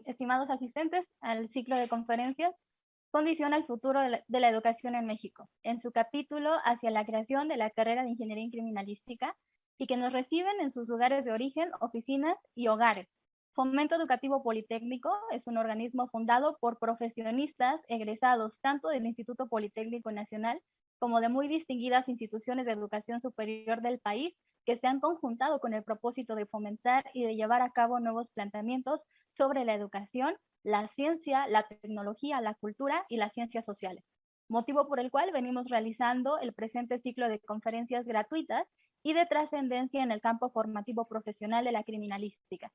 estimados asistentes al ciclo de conferencias Condición al futuro de la educación en México, en su capítulo hacia la creación de la carrera de Ingeniería en Criminalística, y que nos reciben en sus lugares de origen, oficinas y hogares. Fomento Educativo Politécnico es un organismo fundado por profesionistas egresados tanto del Instituto Politécnico Nacional como de muy distinguidas instituciones de educación superior del país que se han conjuntado con el propósito de fomentar y de llevar a cabo nuevos planteamientos sobre la educación, la ciencia, la tecnología, la cultura y las ciencias sociales. Motivo por el cual venimos realizando el presente ciclo de conferencias gratuitas y de trascendencia en el campo formativo profesional de la criminalística.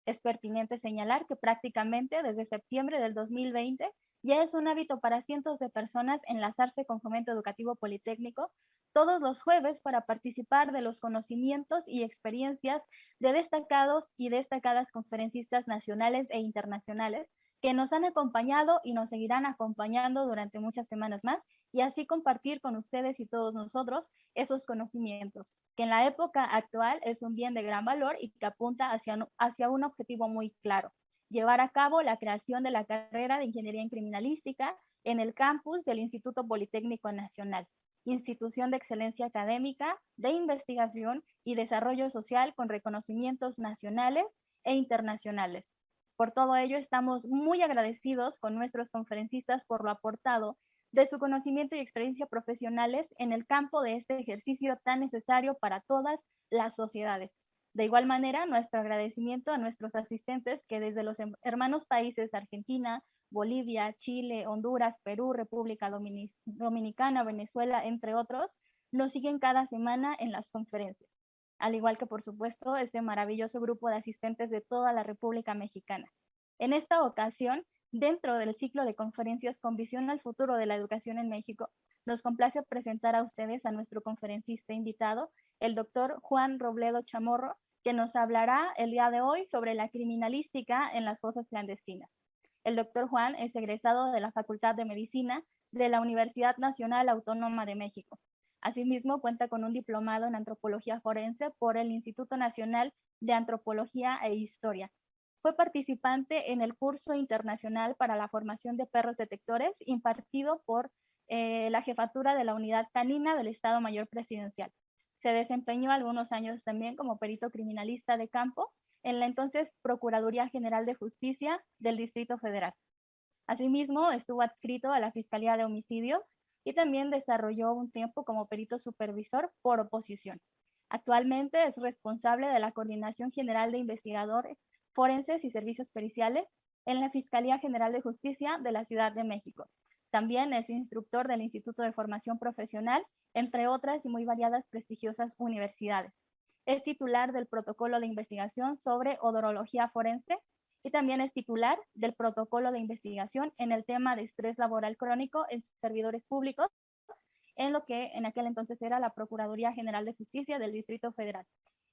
Es pertinente señalar que prácticamente desde septiembre del 2020 ya es un hábito para cientos de personas enlazarse con Fomento Educativo Politécnico todos los jueves para participar de los conocimientos y experiencias de destacados y destacadas conferencistas nacionales e internacionales que nos han acompañado y nos seguirán acompañando durante muchas semanas más, y así compartir con ustedes y todos nosotros esos conocimientos, que en la época actual es un bien de gran valor y que apunta hacia un objetivo muy claro: llevar a cabo la creación de la carrera de Ingeniería en Criminalística en el campus del Instituto Politécnico Nacional, institución de excelencia académica, de investigación y desarrollo social con reconocimientos nacionales e internacionales. Por todo ello, estamos muy agradecidos con nuestros conferencistas por lo aportado de su conocimiento y experiencia profesionales en el campo de este ejercicio tan necesario para todas las sociedades. De igual manera, nuestro agradecimiento a nuestros asistentes que desde los hermanos países Argentina, Bolivia, Chile, Honduras, Perú, República Dominicana, Venezuela, entre otros, nos siguen cada semana en las conferencias, al igual que, por supuesto, este maravilloso grupo de asistentes de toda la República Mexicana. En esta ocasión, dentro del ciclo de conferencias con visión al futuro de la educación en México, nos complace presentar a ustedes a nuestro conferencista invitado, el doctor Juan Robledo Chamorro, que nos hablará el día de hoy sobre la criminalística en las fosas clandestinas. El doctor Juan es egresado de la Facultad de Medicina de la Universidad Nacional Autónoma de México. Asimismo, cuenta con un diplomado en Antropología Forense por el Instituto Nacional de Antropología e Historia. Fue participante en el curso internacional para la formación de perros detectores impartido por la jefatura de la Unidad Canina del Estado Mayor Presidencial. Se desempeñó algunos años también como perito criminalista de campo en la entonces Procuraduría General de Justicia del Distrito Federal. Asimismo, estuvo adscrito a la Fiscalía de Homicidios y también desarrolló un tiempo como perito supervisor por oposición. Actualmente es responsable de la Coordinación General de Investigadores Forenses y Servicios Periciales en la Fiscalía General de Justicia de la Ciudad de México. También es instructor del Instituto de Formación Profesional, entre otras y muy variadas prestigiosas universidades. Es titular del Protocolo de Investigación sobre Odorología Forense y también es titular del Protocolo de Investigación en el tema de estrés laboral crónico en servidores públicos, en lo que en aquel entonces era la Procuraduría General de Justicia del Distrito Federal.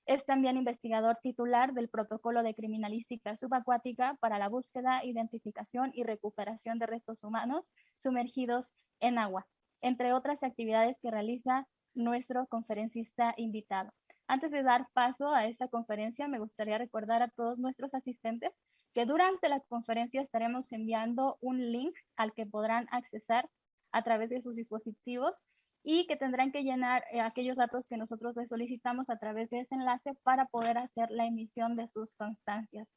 Es también investigador titular del Protocolo de Criminalística Subacuática para la búsqueda, identificación y recuperación de restos humanos sumergidos en agua, entre otras actividades que realiza nuestro conferencista invitado. Antes de dar paso a esta conferencia, me gustaría recordar a todos nuestros asistentes que durante la conferencia estaremos enviando un link al que podrán accesar a través de sus dispositivos y que tendrán que llenar aquellos datos que nosotros les solicitamos a través de ese enlace para poder hacer la emisión de sus constancias.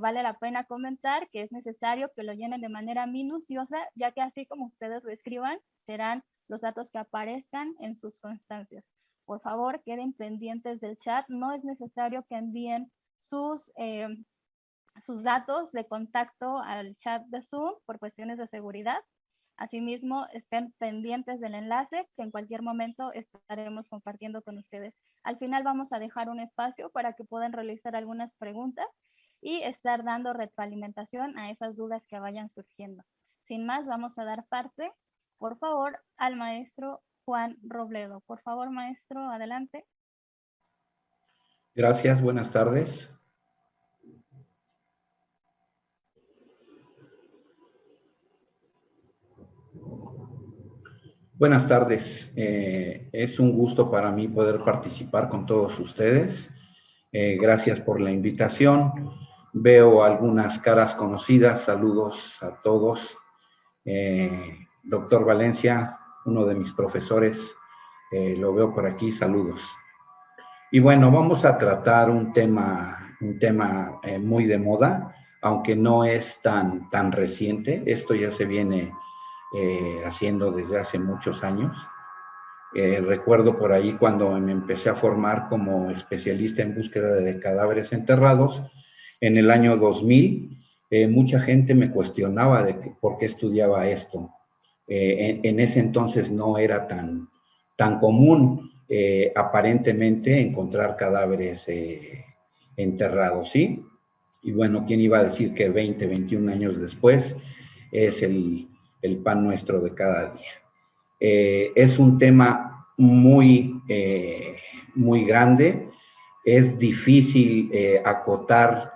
Vale la pena comentar que es necesario que lo llenen de manera minuciosa, ya que así como ustedes lo escriban, serán los datos que aparezcan en sus constancias. Por favor, queden pendientes del chat. No es necesario que envíen sus datos de contacto al chat de Zoom por cuestiones de seguridad. Asimismo, estén pendientes del enlace que en cualquier momento estaremos compartiendo con ustedes. Al final vamos a dejar un espacio para que puedan realizar algunas preguntas y estar dando retroalimentación a esas dudas que vayan surgiendo. Sin más, vamos a dar parte, por favor, al maestro Juan Robledo. Por favor, maestro, adelante. Gracias, buenas tardes. Buenas tardes, es un gusto para mí poder participar con todos ustedes. Gracias por la invitación. Veo algunas caras conocidas, saludos a todos. Doctor Valencia, uno de mis profesores, lo veo por aquí, saludos. Y bueno, vamos a tratar un tema muy de moda, aunque no es tan reciente. Esto ya se viene haciendo desde hace muchos años. Recuerdo por ahí cuando me empecé a formar como especialista en búsqueda de cadáveres enterrados, en el año 2000, mucha gente me cuestionaba de por qué estudiaba esto. En ese entonces no era tan común aparentemente encontrar cadáveres enterrados, ¿sí? Y bueno, ¿quién iba a decir que 20, 21 años después es el pan nuestro de cada día? Es un tema muy grande, es difícil acotar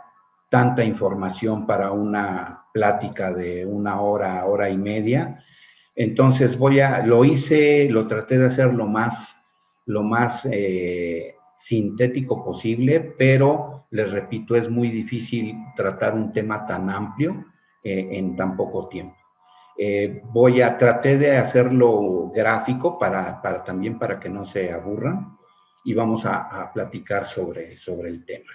tanta información para una plática de una hora, hora y media. Entonces lo traté de hacer lo más sintético posible, pero les repito, es muy difícil tratar un tema tan amplio en tan poco tiempo. Traté de hacerlo gráfico también para que no se aburran y vamos a platicar sobre el tema.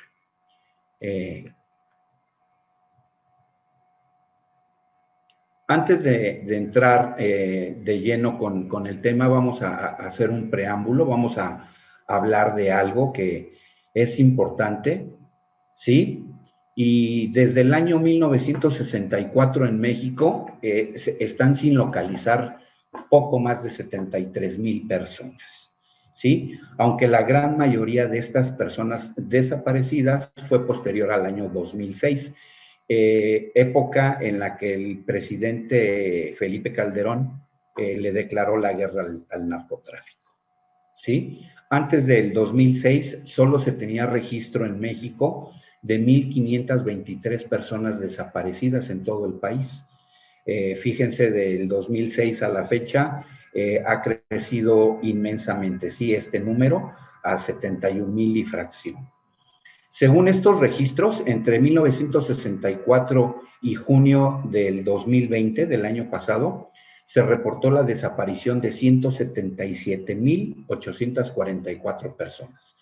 Antes de entrar de lleno con el tema, vamos a hacer un preámbulo, vamos a hablar de algo que es importante, ¿sí? Y desde el año 1964 en México están sin localizar poco más de 73,000 personas, ¿sí? Aunque la gran mayoría de estas personas desaparecidas fue posterior al año 2006, época en la que el presidente Felipe Calderón le declaró la guerra al narcotráfico, ¿sí? Antes del 2006 solo se tenía registro en México de 1,523 personas desaparecidas en todo el país. Fíjense, del 2006 a la fecha ha crecido inmensamente, sí, este número a 71,000 y fracción. Según estos registros, entre 1964 y junio del 2020, del año pasado, se reportó la desaparición de 177,844 personas.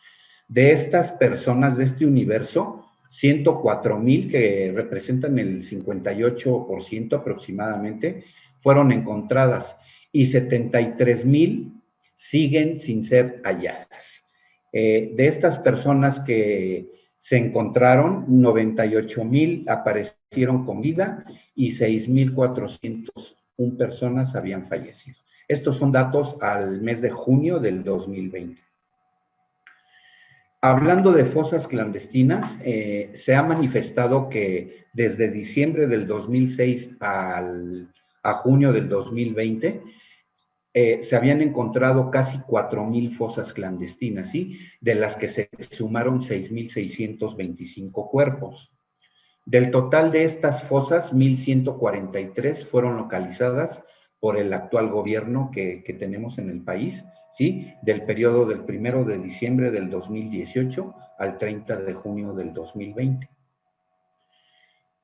De estas personas, de este universo, 104,000, que representan el 58% aproximadamente, fueron encontradas y 73,000 siguen sin ser halladas. De estas personas que se encontraron, 98,000 aparecieron con vida y 6,401 personas habían fallecido. Estos son datos al mes de junio del 2020. Hablando de fosas clandestinas, se ha manifestado que desde diciembre del 2006 a junio del 2020 se habían encontrado casi 4,000 fosas clandestinas, ¿sí? De las que se sumaron 6,625 cuerpos. Del total de estas fosas, 1,143 fueron localizadas por el actual gobierno que tenemos en el país, ¿sí? Del periodo del 1 de diciembre del 2018 al 30 de junio del 2020.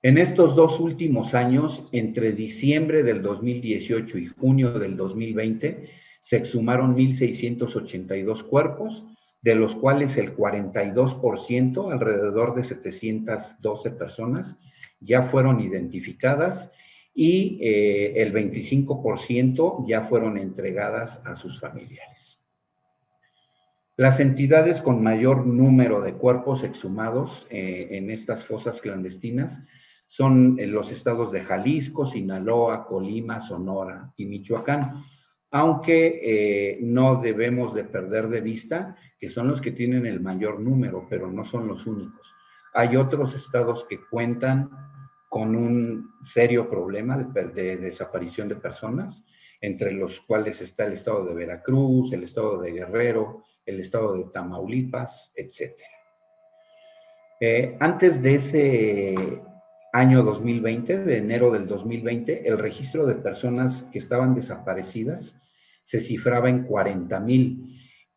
En estos dos últimos años, entre diciembre del 2018 y junio del 2020, se exhumaron 1,682 cuerpos, de los cuales el 42%, alrededor de 712 personas, ya fueron identificadas y el 25% ya fueron entregadas a sus familiares. Las entidades con mayor número de cuerpos exhumados en estas fosas clandestinas son los estados de Jalisco, Sinaloa, Colima, Sonora y Michoacán, aunque no debemos de perder de vista que son los que tienen el mayor número, pero no son los únicos. Hay otros estados que cuentan con un serio problema de desaparición de personas, entre los cuales está el estado de Veracruz, el estado de Guerrero, el estado de Tamaulipas, etc. Antes de ese año 2020, de enero del 2020, el registro de personas que estaban desaparecidas se cifraba en 40,000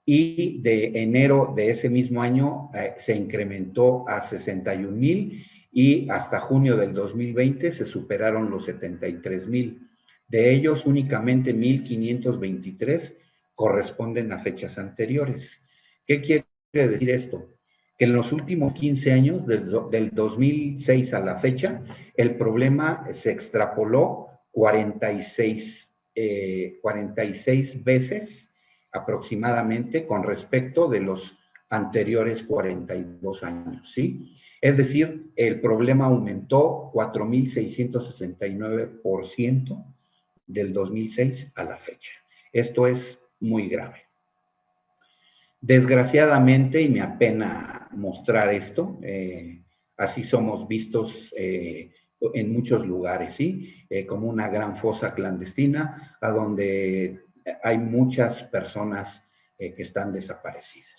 y de enero de ese mismo año se incrementó a 61,000 y hasta junio del 2020 se superaron los 73,000. De ellos, únicamente 1,523 corresponden a fechas anteriores. ¿Qué quiere decir esto? Que en los últimos 15 años, del 2006 a la fecha, el problema se extrapoló 46 veces aproximadamente con respecto de los anteriores 42 años, ¿sí? Es decir, el problema aumentó 4,669% del 2006 a la fecha. Esto es muy grave. Desgraciadamente, y me apena mostrar esto, así somos vistos en muchos lugares, ¿sí? Como una gran fosa clandestina, a donde hay muchas personas que están desaparecidas.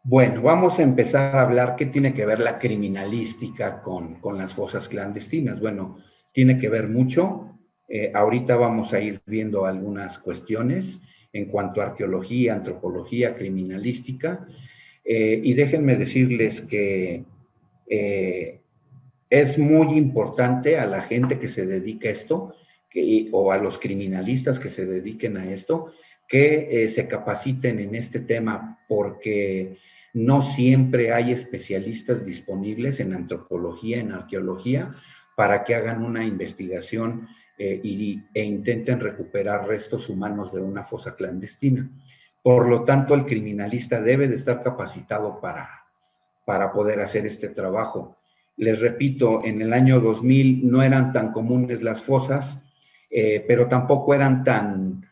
Bueno, vamos a empezar a hablar qué tiene que ver la criminalística con las fosas clandestinas. Bueno, tiene que ver mucho. Ahorita vamos a ir viendo algunas cuestiones en cuanto a arqueología, antropología, criminalística. Y déjenme decirles que es muy importante a la gente que se dedica a esto, o a los criminalistas que se dediquen a esto, que se capaciten en este tema, porque no siempre hay especialistas disponibles en antropología, en arqueología, para que hagan una investigación e intenten recuperar restos humanos de una fosa clandestina. Por lo tanto, el criminalista debe de estar capacitado para poder hacer este trabajo. Les repito, en el año 2000 no eran tan comunes las fosas, pero tampoco eran tan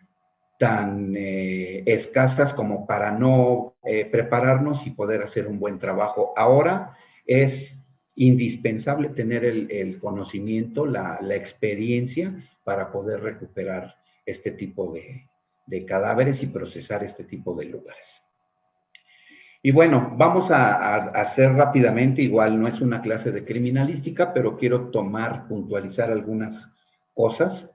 escasas como para no prepararnos y poder hacer un buen trabajo. Ahora es indispensable tener el conocimiento, la experiencia para poder recuperar este tipo de cadáveres y procesar este tipo de lugares. Y bueno, vamos a hacer rápidamente, igual no es una clase de criminalística, pero quiero puntualizar algunas cosas.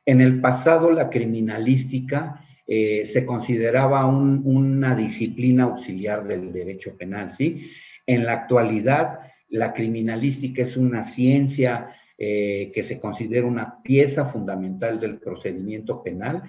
En el pasado la criminalística se consideraba una disciplina auxiliar del derecho penal, ¿sí? En la actualidad, la criminalística es una ciencia que se considera una pieza fundamental del procedimiento penal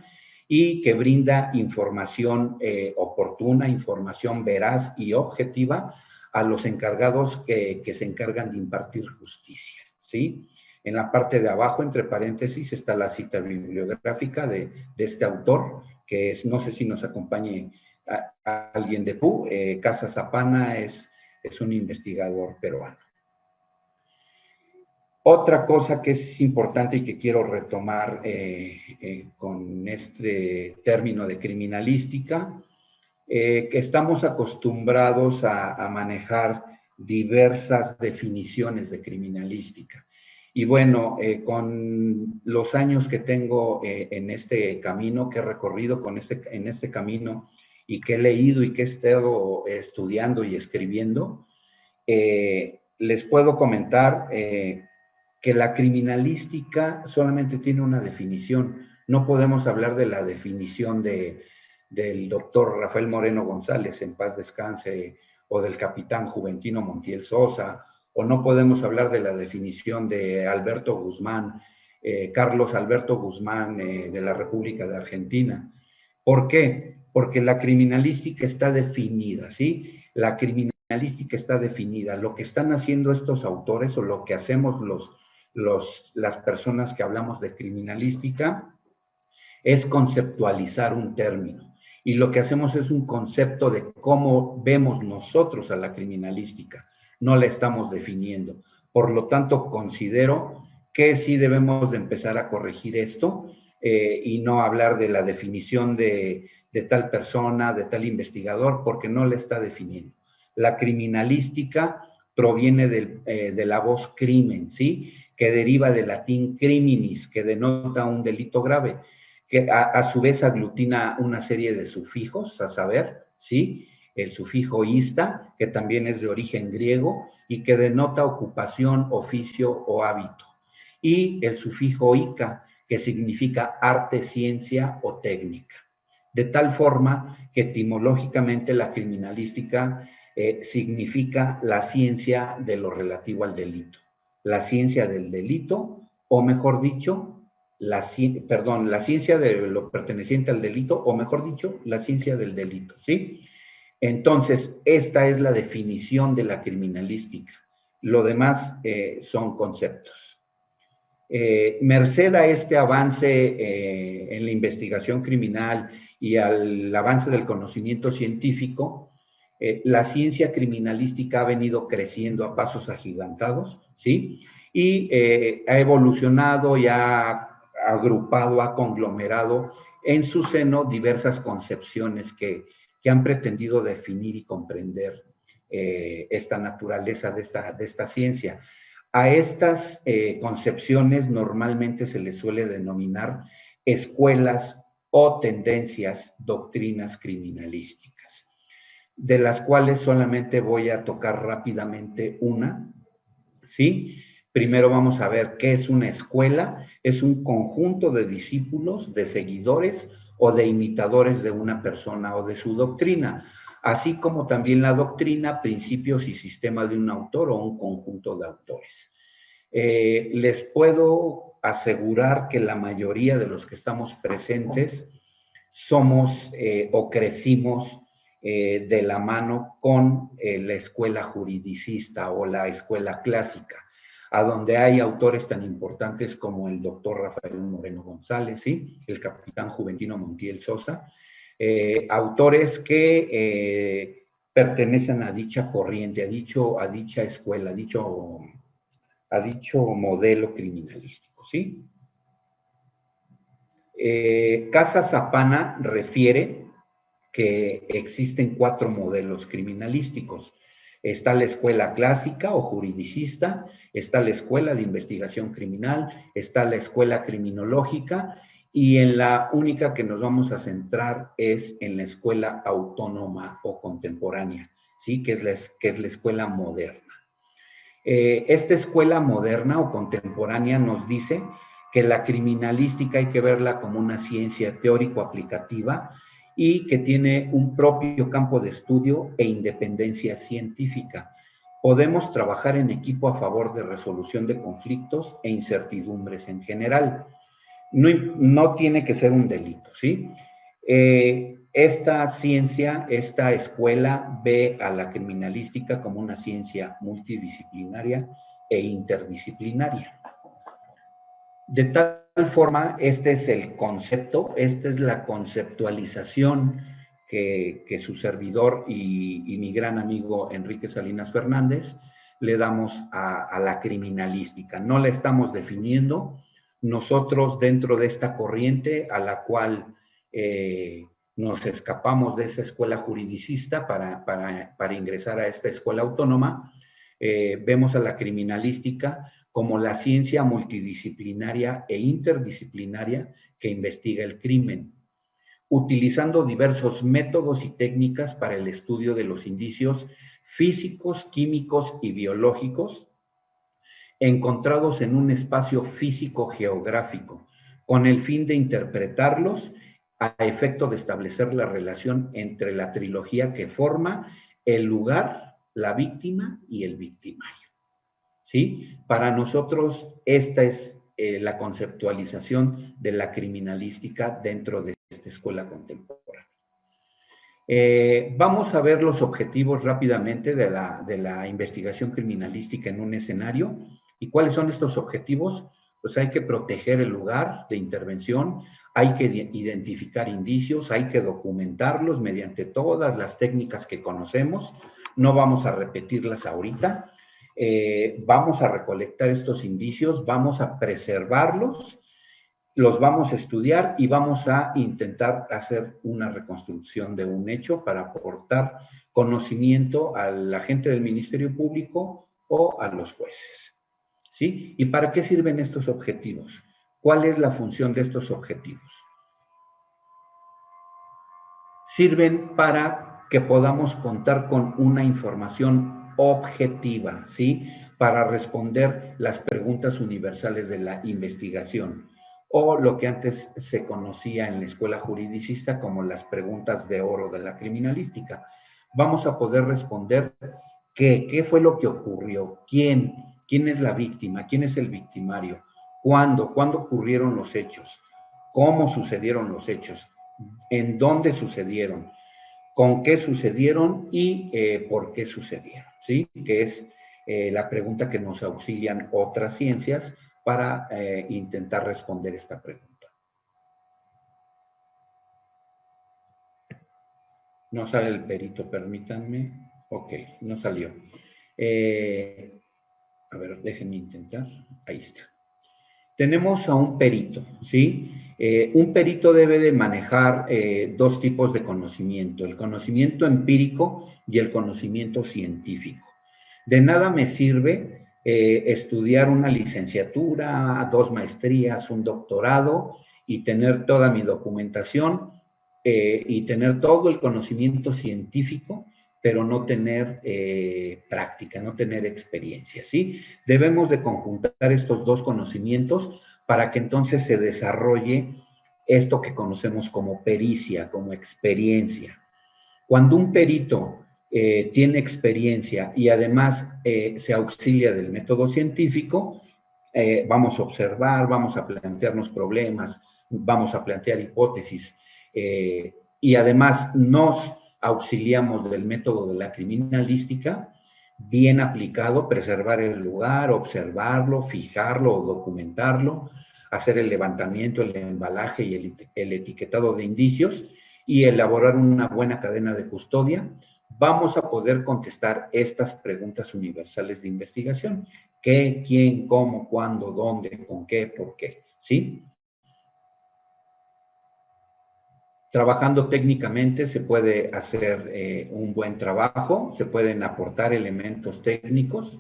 y que brinda información oportuna, información veraz y objetiva a los encargados que se encargan de impartir justicia, ¿sí? En la parte de abajo, entre paréntesis, está la cita bibliográfica de este autor, que es, no sé si nos acompañe alguien de PU, Casa Zapana es un investigador peruano. Otra cosa que es importante y que quiero retomar con este término de criminalística, que estamos acostumbrados a manejar diversas definiciones de criminalística. Y bueno, con los años que tengo en este camino, que he recorrido en este camino y que he leído y que he estado estudiando y escribiendo, les puedo comentar que la criminalística solamente tiene una definición. No podemos hablar de la definición del doctor Rafael Moreno González, en paz descanse, o del capitán Juventino Montiel Sosa, o no podemos hablar de la definición de Alberto Guzmán, Carlos Alberto Guzmán de la República de Argentina. ¿Por qué? Porque la criminalística está definida, ¿sí? La criminalística está definida. Lo que están haciendo estos autores o lo que hacemos las personas que hablamos de criminalística es conceptualizar un término. Y lo que hacemos es un concepto de cómo vemos nosotros a la criminalística. No la estamos definiendo. Por lo tanto, considero que sí debemos de empezar a corregir esto y no hablar de la definición de tal persona, de tal investigador, porque no la está definiendo. La criminalística proviene de la voz crimen, ¿sí? Que deriva del latín criminis, que denota un delito grave, que a su vez aglutina una serie de sufijos, a saber, ¿sí? El sufijo ista, que también es de origen griego y que denota ocupación, oficio o hábito. Y el sufijo ica, que significa arte, ciencia o técnica. De tal forma que etimológicamente la criminalística significa la ciencia de lo relativo al delito. La ciencia del delito, o mejor dicho, la ciencia de lo perteneciente al delito, o mejor dicho, la ciencia del delito, ¿sí? Entonces, esta es la definición de la criminalística. Lo demás son conceptos. Merced a este avance en la investigación criminal y al avance del conocimiento científico, la ciencia criminalística ha venido creciendo a pasos agigantados, ¿sí? Y ha evolucionado y ha agrupado, ha conglomerado en su seno diversas concepciones que han pretendido definir y comprender esta naturaleza de esta ciencia. A estas concepciones normalmente se les suele denominar escuelas o tendencias, doctrinas criminalísticas, de las cuales solamente voy a tocar rápidamente una, ¿sí? Primero vamos a ver qué es una escuela. Es un conjunto de discípulos, de seguidores o de imitadores de una persona o de su doctrina, así como también la doctrina, principios y sistema de un autor o un conjunto de autores. Les puedo asegurar que la mayoría de los que estamos presentes somos o crecimos de la mano con la escuela juridicista o la escuela clásica, a donde hay autores tan importantes como el doctor Rafael Moreno González, ¿sí? El capitán Juventino Montiel Sosa, autores que pertenecen a dicha corriente, a dicha escuela, a dicho modelo criminalístico, ¿sí? Casa Zapana refiere que existen 4 modelos criminalísticos. Está la escuela clásica o juridicista, está la escuela de investigación criminal, está la escuela criminológica y en la única que nos vamos a centrar es en la escuela autónoma o contemporánea, ¿sí? que es la escuela moderna. Esta escuela moderna o contemporánea nos dice que la criminalística hay que verla como una ciencia teórico-aplicativa y que tiene un propio campo de estudio e independencia científica. Podemos trabajar en equipo a favor de resolución de conflictos e incertidumbres en general. No tiene que ser un delito, ¿sí? Esta ciencia, esta escuela ve a la criminalística como una ciencia multidisciplinaria e interdisciplinaria. De tal forma, este es el concepto, esta es la conceptualización que su servidor y mi gran amigo Enrique Salinas Fernández le damos a la criminalística. No la estamos definiendo. Nosotros, dentro de esta corriente a la cual nos escapamos de esa escuela juridicista para ingresar a esta escuela autónoma, vemos a la criminalística como la ciencia multidisciplinaria e interdisciplinaria que investiga el crimen, utilizando diversos métodos y técnicas para el estudio de los indicios físicos, químicos y biológicos encontrados en un espacio físico-geográfico, con el fin de interpretarlos a efecto de establecer la relación entre la trilogía que forma el lugar, la víctima y el victimario. ¿Sí? Para nosotros, esta es la conceptualización de la criminalística dentro de esta escuela contemporánea. Vamos a ver los objetivos rápidamente de la investigación criminalística en un escenario. ¿Y cuáles son estos objetivos? Pues hay que proteger el lugar de intervención, hay que identificar indicios, hay que documentarlos mediante todas las técnicas que conocemos. No vamos a repetirlas ahorita. Vamos a recolectar estos indicios, vamos a preservarlos, los vamos a estudiar y vamos a intentar hacer una reconstrucción de un hecho para aportar conocimiento a la gente del Ministerio Público o a los jueces. ¿Sí? ¿Y para qué sirven estos objetivos? ¿Cuál es la función de estos objetivos? Sirven para que podamos contar con una información objetiva, ¿sí? Para responder las preguntas universales de la investigación, o lo que antes se conocía en la escuela juridicista como las preguntas de oro de la criminalística. vamos a poder responder qué fue lo que ocurrió, quién es la víctima, quién es el victimario, cuándo ocurrieron los hechos, cómo sucedieron los hechos, en dónde sucedieron, con qué sucedieron y por qué sucedieron, ¿sí? Que es la pregunta que nos auxilian otras ciencias para intentar responder esta pregunta. No sale el perito, permítanme. Ok, no salió. A ver, déjenme intentar. Ahí está. Tenemos a un perito, ¿sí? Un perito debe de manejar dos tipos de conocimiento, el conocimiento empírico y el conocimiento científico. De nada me sirve estudiar una licenciatura, 2 maestrías, un doctorado y tener toda mi documentación y tener todo el conocimiento científico, pero no tener práctica, no tener experiencia, ¿sí? Debemos de conjuntar estos dos conocimientos para que entonces se desarrolle esto que conocemos como pericia, como experiencia. Cuando un perito tiene experiencia y además se auxilia del método científico, vamos a observar, vamos a plantearnos problemas, vamos a plantear hipótesis y además nos auxiliamos del método de la criminalística, bien aplicado, preservar el lugar, observarlo, fijarlo o documentarlo, hacer el levantamiento, el embalaje y el etiquetado de indicios y elaborar una buena cadena de custodia, vamos a poder contestar estas preguntas universales de investigación. ¿Qué, quién, cómo, cuándo, dónde, con qué, por qué? ¿Sí? Trabajando técnicamente se puede hacer un buen trabajo, se pueden aportar elementos técnicos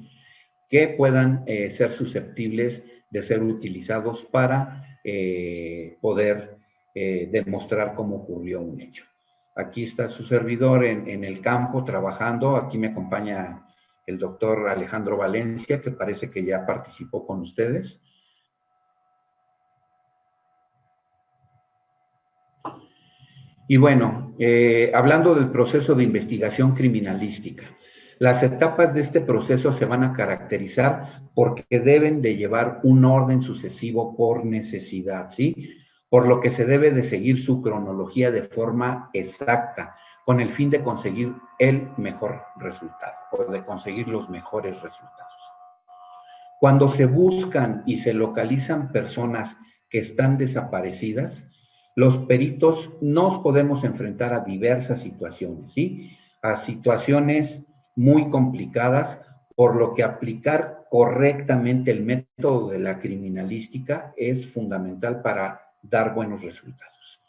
que puedan ser susceptibles de ser utilizados para poder demostrar cómo ocurrió un hecho. Aquí está su servidor en el campo trabajando, aquí me acompaña el doctor Alejandro Valencia, que parece que ya participó con ustedes. Y bueno, hablando del proceso de investigación criminalística, las etapas de este proceso se van a caracterizar porque deben de llevar un orden sucesivo por necesidad, ¿sí? Por lo que se debe de seguir su cronología de forma exacta, con el fin de conseguir el mejor resultado o de conseguir los mejores resultados. Cuando se buscan y se localizan personas que están desaparecidas, los peritos nos podemos enfrentar a diversas situaciones, ¿sí? A situaciones muy complicadas, por lo que aplicar correctamente el método de la criminalística es fundamental para dar buenos resultados.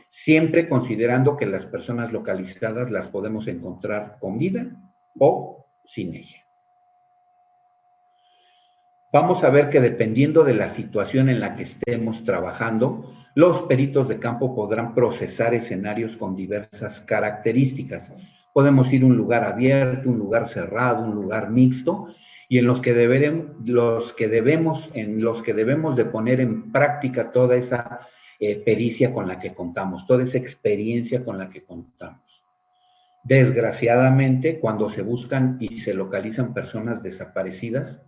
Siempre considerando que las personas localizadas las podemos encontrar con vida o sin ella. Vamos a ver que dependiendo de la situación en la que estemos trabajando, los peritos de campo podrán procesar escenarios con diversas características. Podemos ir a un lugar abierto, un lugar cerrado, un lugar mixto, y en los que debemos de poner en práctica toda esa pericia con la que contamos, toda esa experiencia con la que contamos. Desgraciadamente, cuando se buscan y se localizan personas desaparecidas,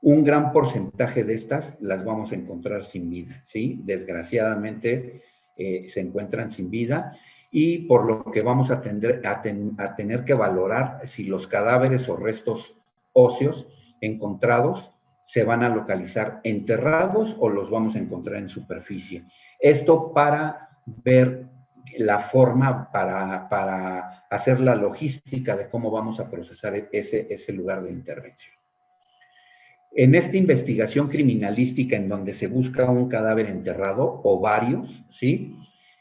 un gran porcentaje de estas las vamos a encontrar sin vida, ¿sí? Desgraciadamente se encuentran sin vida y por lo que vamos a tener que valorar si los cadáveres o restos óseos encontrados se van a localizar enterrados o los vamos a encontrar en superficie. Esto para ver la forma, para hacer la logística de cómo vamos a procesar ese lugar de intervención. En esta investigación criminalística en donde se busca un cadáver enterrado o varios, ¿sí?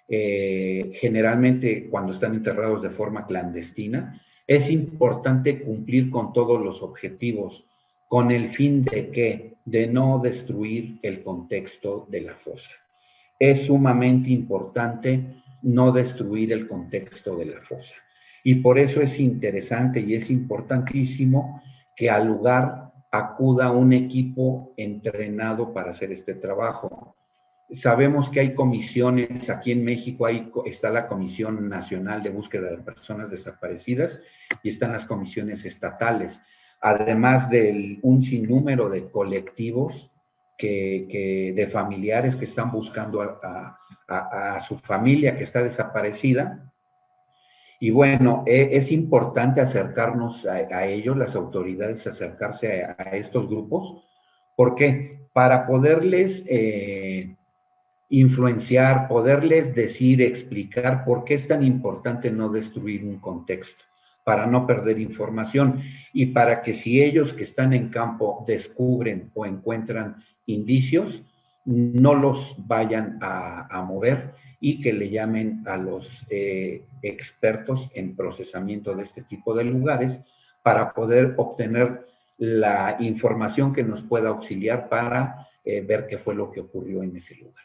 Generalmente cuando están enterrados de forma clandestina, es importante cumplir con todos los objetivos, con el fin de ¿qué? De no destruir el contexto de la fosa. Es sumamente importante no destruir el contexto de la fosa. Y por eso es interesante y es importantísimo que al lugar acuda un equipo entrenado para hacer este trabajo. Sabemos que hay comisiones, aquí en México está la Comisión Nacional de Búsqueda de Personas Desaparecidas y están las comisiones estatales, además de un sinnúmero de colectivos de familiares que están buscando a su familia que está desaparecida. Y bueno, es importante acercarnos a ellos, las autoridades, acercarse a estos grupos. ¿Por qué? Para poderles influenciar, poderles decir, explicar por qué es tan importante no destruir un contexto, para no perder información y para que si ellos que están en campo descubren o encuentran indicios, no los vayan a mover y que le llamen a los expertos en procesamiento de este tipo de lugares para poder obtener la información que nos pueda auxiliar para ver qué fue lo que ocurrió en ese lugar.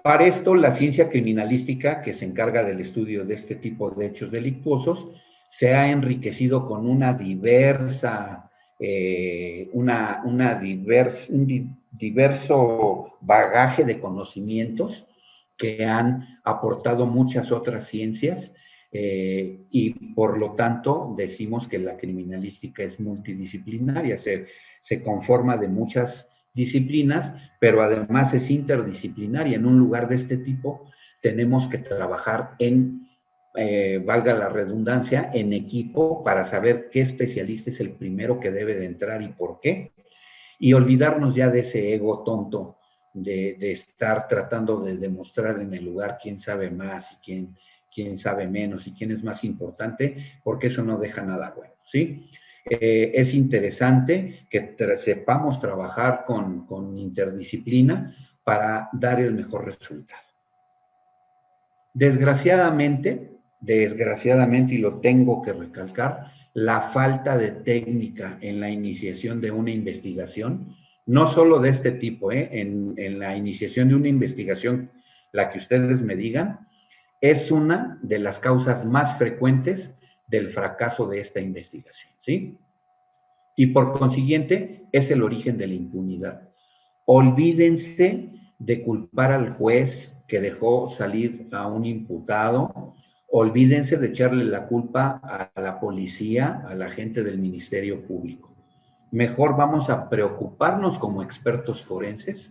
Para esto, la ciencia criminalística, que se encarga del estudio de este tipo de hechos delictuosos, se ha enriquecido con un diverso bagaje de conocimientos que han aportado muchas otras ciencias y por lo tanto decimos que la criminalística es multidisciplinaria, se conforma de muchas disciplinas, pero además es interdisciplinaria. En un lugar de este tipo tenemos que trabajar valga la redundancia, en equipo para saber qué especialista es el primero que debe de entrar y por qué, y olvidarnos ya de ese ego tonto de estar tratando de demostrar en el lugar quién sabe más y quién sabe menos y quién es más importante, porque eso no deja nada bueno, ¿sí? Es interesante que sepamos trabajar con interdisciplina para dar el mejor resultado. Desgraciadamente, y lo tengo que recalcar, la falta de técnica en la iniciación de una investigación, no solo de este tipo, en la iniciación de una investigación, la que ustedes me digan, es una de las causas más frecuentes del fracaso de esta investigación, ¿sí? Y por consiguiente, es el origen de la impunidad. Olvídense de culpar al juez que dejó salir a un imputado, olvídense de echarle la culpa a la policía, a la gente del Ministerio Público. Mejor vamos a preocuparnos como expertos forenses,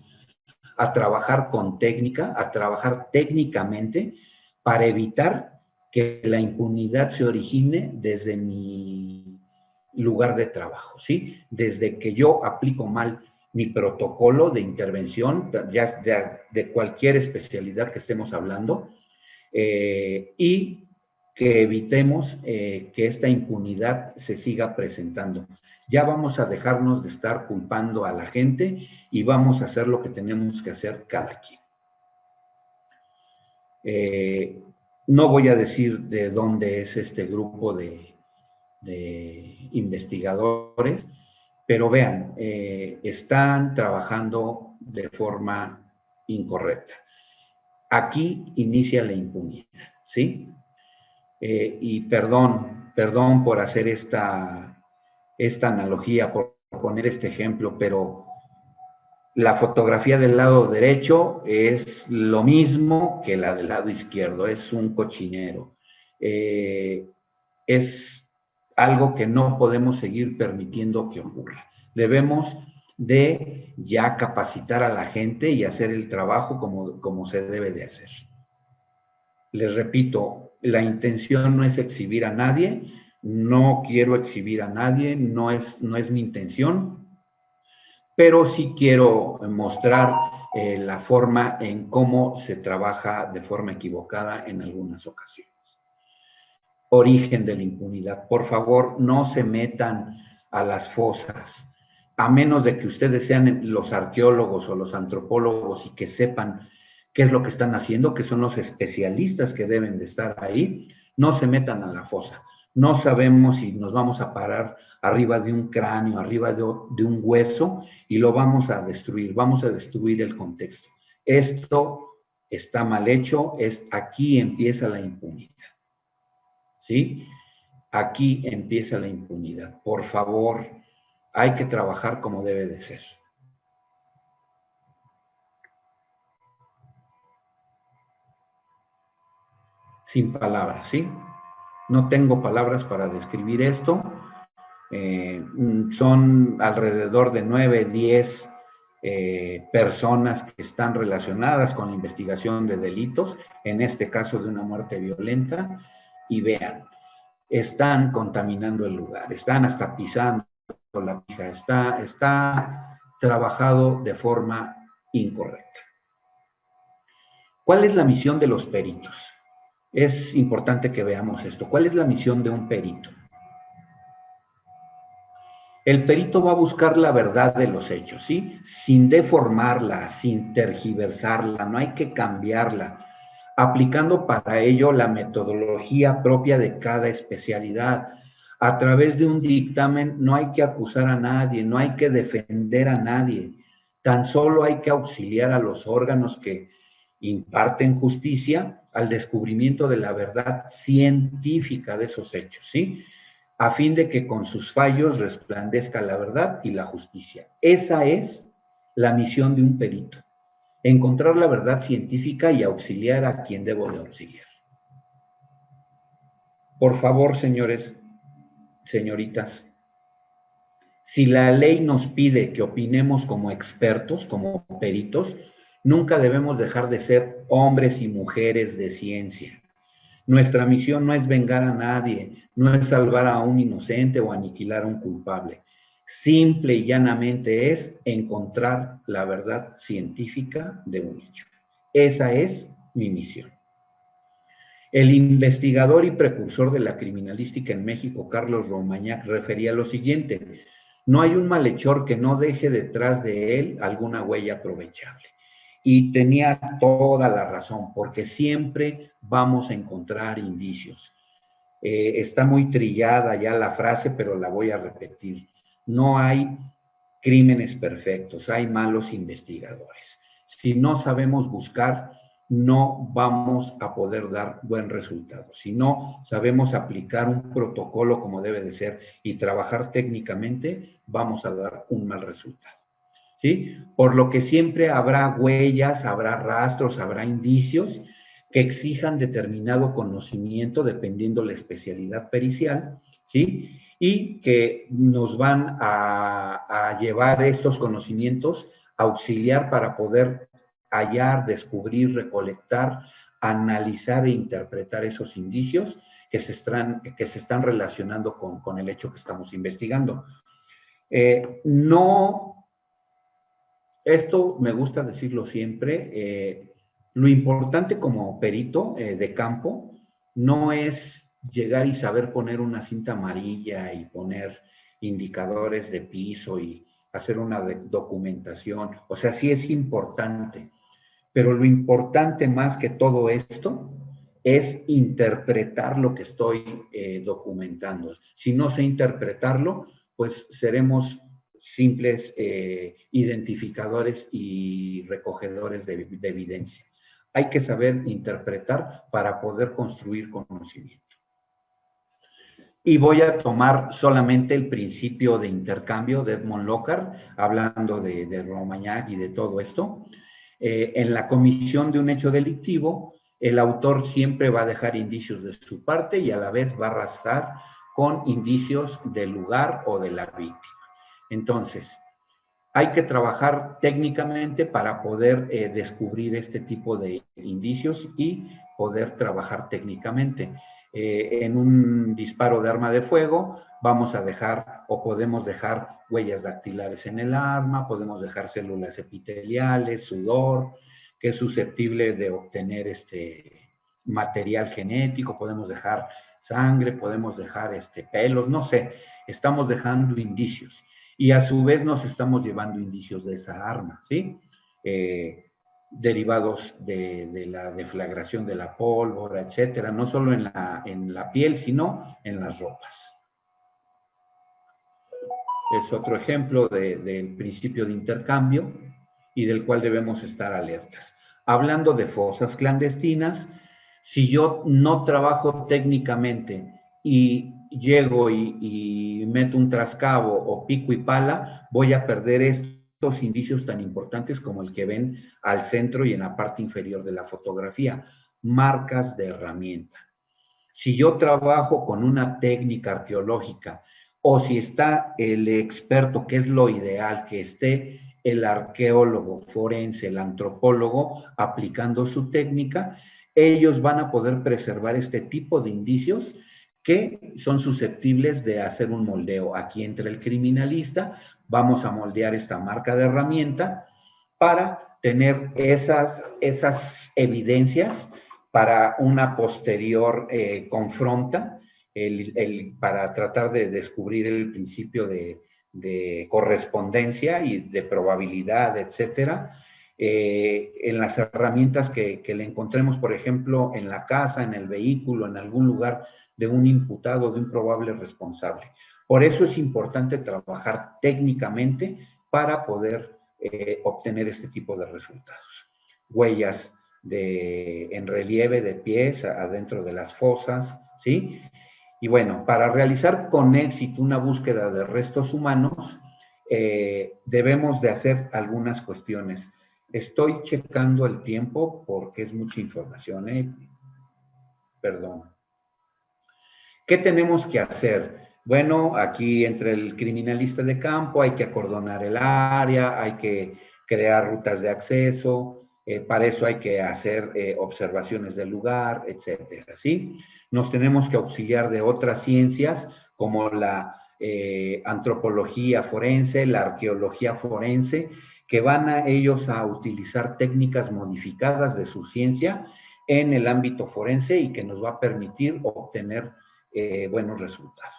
a trabajar con técnica, a trabajar técnicamente para evitar que la impunidad se origine desde mi lugar de trabajo, ¿sí? Desde que yo aplico mal mi protocolo de intervención, ya de cualquier especialidad que estemos hablando, y que evitemos que esta impunidad se siga presentando. Ya vamos a dejarnos de estar culpando a la gente y vamos a hacer lo que tenemos que hacer cada quien. No voy a decir de dónde es este grupo de investigadores, pero vean, están trabajando de forma incorrecta. Aquí inicia la impunidad, ¿sí? Y perdón por hacer esta analogía, por poner este ejemplo, pero la fotografía del lado derecho es lo mismo que la del lado izquierdo, es un cochinero. Es algo que no podemos seguir permitiendo que ocurra. Debemos de ya capacitar a la gente y hacer el trabajo como se debe de hacer. Les repito, la intención no es exhibir a nadie, no quiero exhibir a nadie, no es mi intención, pero sí quiero mostrar la forma en cómo se trabaja de forma equivocada en algunas ocasiones. Origen de la impunidad. Por favor, no se metan a las fosas, a menos de que ustedes sean los arqueólogos o los antropólogos y que sepan qué es lo que están haciendo, que son los especialistas que deben de estar ahí. No se metan a la fosa. No sabemos si nos vamos a parar arriba de un cráneo, arriba de un hueso y lo vamos a destruir. Vamos a destruir el contexto. Esto está mal hecho. Aquí empieza la impunidad. ¿Sí? Aquí empieza la impunidad. Por favor, hay que trabajar como debe de ser. sin palabras, ¿sí? No tengo palabras para describir esto. Son alrededor de 9, 10 personas que están relacionadas con la investigación de delitos, en este caso de una muerte violenta, y vean, están contaminando el lugar, están hasta pisando la pija, está trabajado de forma incorrecta. ¿Cuál es la misión de los peritos? Es importante que veamos esto. ¿Cuál es la misión de un perito? El perito va a buscar la verdad de los hechos, ¿sí? Sin deformarla, sin tergiversarla, no hay que cambiarla, aplicando para ello la metodología propia de cada especialidad. A través de un dictamen no hay que acusar a nadie, no hay que defender a nadie, tan solo hay que auxiliar a los órganos que imparten justicia al descubrimiento de la verdad científica de esos hechos, ¿sí? A fin de que con sus fallos resplandezca la verdad y la justicia. Esa es la misión de un perito, encontrar la verdad científica y auxiliar a quien debo de auxiliar. Por favor, señores, señoritas, si la ley nos pide que opinemos como expertos, como peritos, nunca debemos dejar de ser hombres y mujeres de ciencia. Nuestra misión no es vengar a nadie, no es salvar a un inocente o aniquilar a un culpable. Simple y llanamente es encontrar la verdad científica de un hecho. Esa es mi misión. El investigador y precursor de la criminalística en México, Carlos Romagnac, refería lo siguiente: no hay un malhechor que no deje detrás de él alguna huella aprovechable. Y tenía toda la razón, porque siempre vamos a encontrar indicios. Está muy trillada ya la frase, pero la voy a repetir. No hay crímenes perfectos, hay malos investigadores. Si no sabemos buscar, no vamos a poder dar buen resultado. Si no sabemos aplicar un protocolo como debe de ser y trabajar técnicamente, vamos a dar un mal resultado. ¿Sí? Por lo que siempre habrá huellas, habrá rastros, habrá indicios que exijan determinado conocimiento dependiendo la especialidad pericial, ¿sí? Y que nos van a llevar estos conocimientos a auxiliar para poder hallar, descubrir, recolectar, analizar e interpretar esos indicios que se están relacionando con el hecho que estamos investigando. Esto me gusta decirlo siempre, lo importante como perito de campo no es llegar y saber poner una cinta amarilla y poner indicadores de piso y hacer una documentación. O sea, sí es importante, pero lo importante más que todo esto es interpretar lo que estoy documentando. Si no sé interpretarlo, pues seremos simples identificadores y recogedores de evidencia. Hay que saber interpretar para poder construir conocimiento. Y voy a tomar solamente el principio de intercambio de Edmond Locard, hablando de Romagnac y de todo esto. En la comisión de un hecho delictivo, el autor siempre va a dejar indicios de su parte y a la vez va a arrastrar con indicios del lugar o de la víctima. Entonces, hay que trabajar técnicamente para poder descubrir este tipo de indicios y poder trabajar técnicamente. En un disparo de arma de fuego vamos a dejar o podemos dejar huellas dactilares en el arma, podemos dejar células epiteliales, sudor, que es susceptible de obtener material genético, podemos dejar sangre, podemos dejar pelos, no sé, estamos dejando indicios. Y a su vez nos estamos llevando indicios de esa arma, ¿sí? Derivados de la deflagración de la pólvora, etcétera, no solo en la piel, sino en las ropas. Es otro ejemplo del principio de intercambio y del cual debemos estar alertas. Hablando de fosas clandestinas, si yo no trabajo técnicamente y llego y meto un trascabo o pico y pala, voy a perder estos indicios tan importantes como el que ven al centro y en la parte inferior de la fotografía. marcas de herramienta. Si yo trabajo con una técnica arqueológica o si está el experto, que es lo ideal, que esté el arqueólogo forense, el antropólogo aplicando su técnica, ellos van a poder preservar este tipo de indicios que son susceptibles de hacer un moldeo. Aquí entra el criminalista, vamos a moldear esta marca de herramienta para tener esas evidencias para una posterior confronta, para tratar de descubrir el principio de correspondencia y de probabilidad, etcétera, en las herramientas que le encontremos, por ejemplo, en la casa, en el vehículo, en algún lugar de un imputado, de un probable responsable. Por eso es importante trabajar técnicamente para poder obtener este tipo de resultados. Huellas en relieve de pies adentro de las fosas, ¿sí? Y bueno, para realizar con éxito una búsqueda de restos humanos, debemos de hacer algunas cuestiones. Estoy checando el tiempo porque es mucha información, Perdón. ¿Qué tenemos que hacer? Bueno, aquí entre el criminalista de campo hay que acordonar el área, hay que crear rutas de acceso, para eso hay que hacer observaciones del lugar, etcétera, ¿sí? Nos tenemos que auxiliar de otras ciencias como la antropología forense, la arqueología forense, que van a ellos a utilizar técnicas modificadas de su ciencia en el ámbito forense y que nos va a permitir obtener buenos resultados.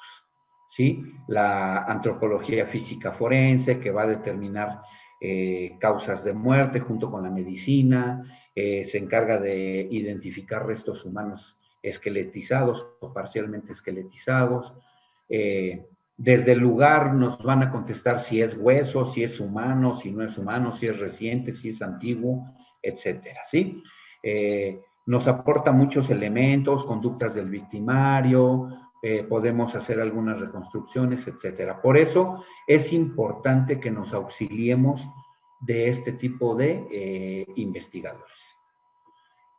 ¿Sí? La antropología física forense, que va a determinar causas de muerte junto con la medicina, se encarga de identificar restos humanos esqueletizados o parcialmente esqueletizados. Desde el lugar nos van a contestar si es hueso, si es humano, si no es humano, si es reciente, si es antiguo, etcétera, ¿sí? Nos aporta muchos elementos, conductas del victimario, podemos hacer algunas reconstrucciones, etcétera. Por eso es importante que nos auxiliemos de este tipo de investigadores.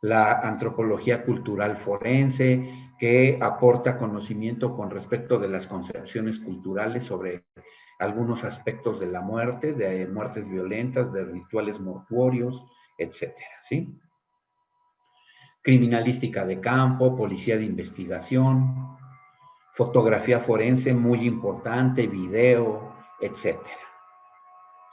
La antropología cultural forense, que aporta conocimiento con respecto de las concepciones culturales sobre algunos aspectos de la muerte, de muertes violentas, de rituales mortuorios, etcétera, ¿sí? Criminalística de campo, policía de investigación, fotografía forense muy importante, video, etcétera.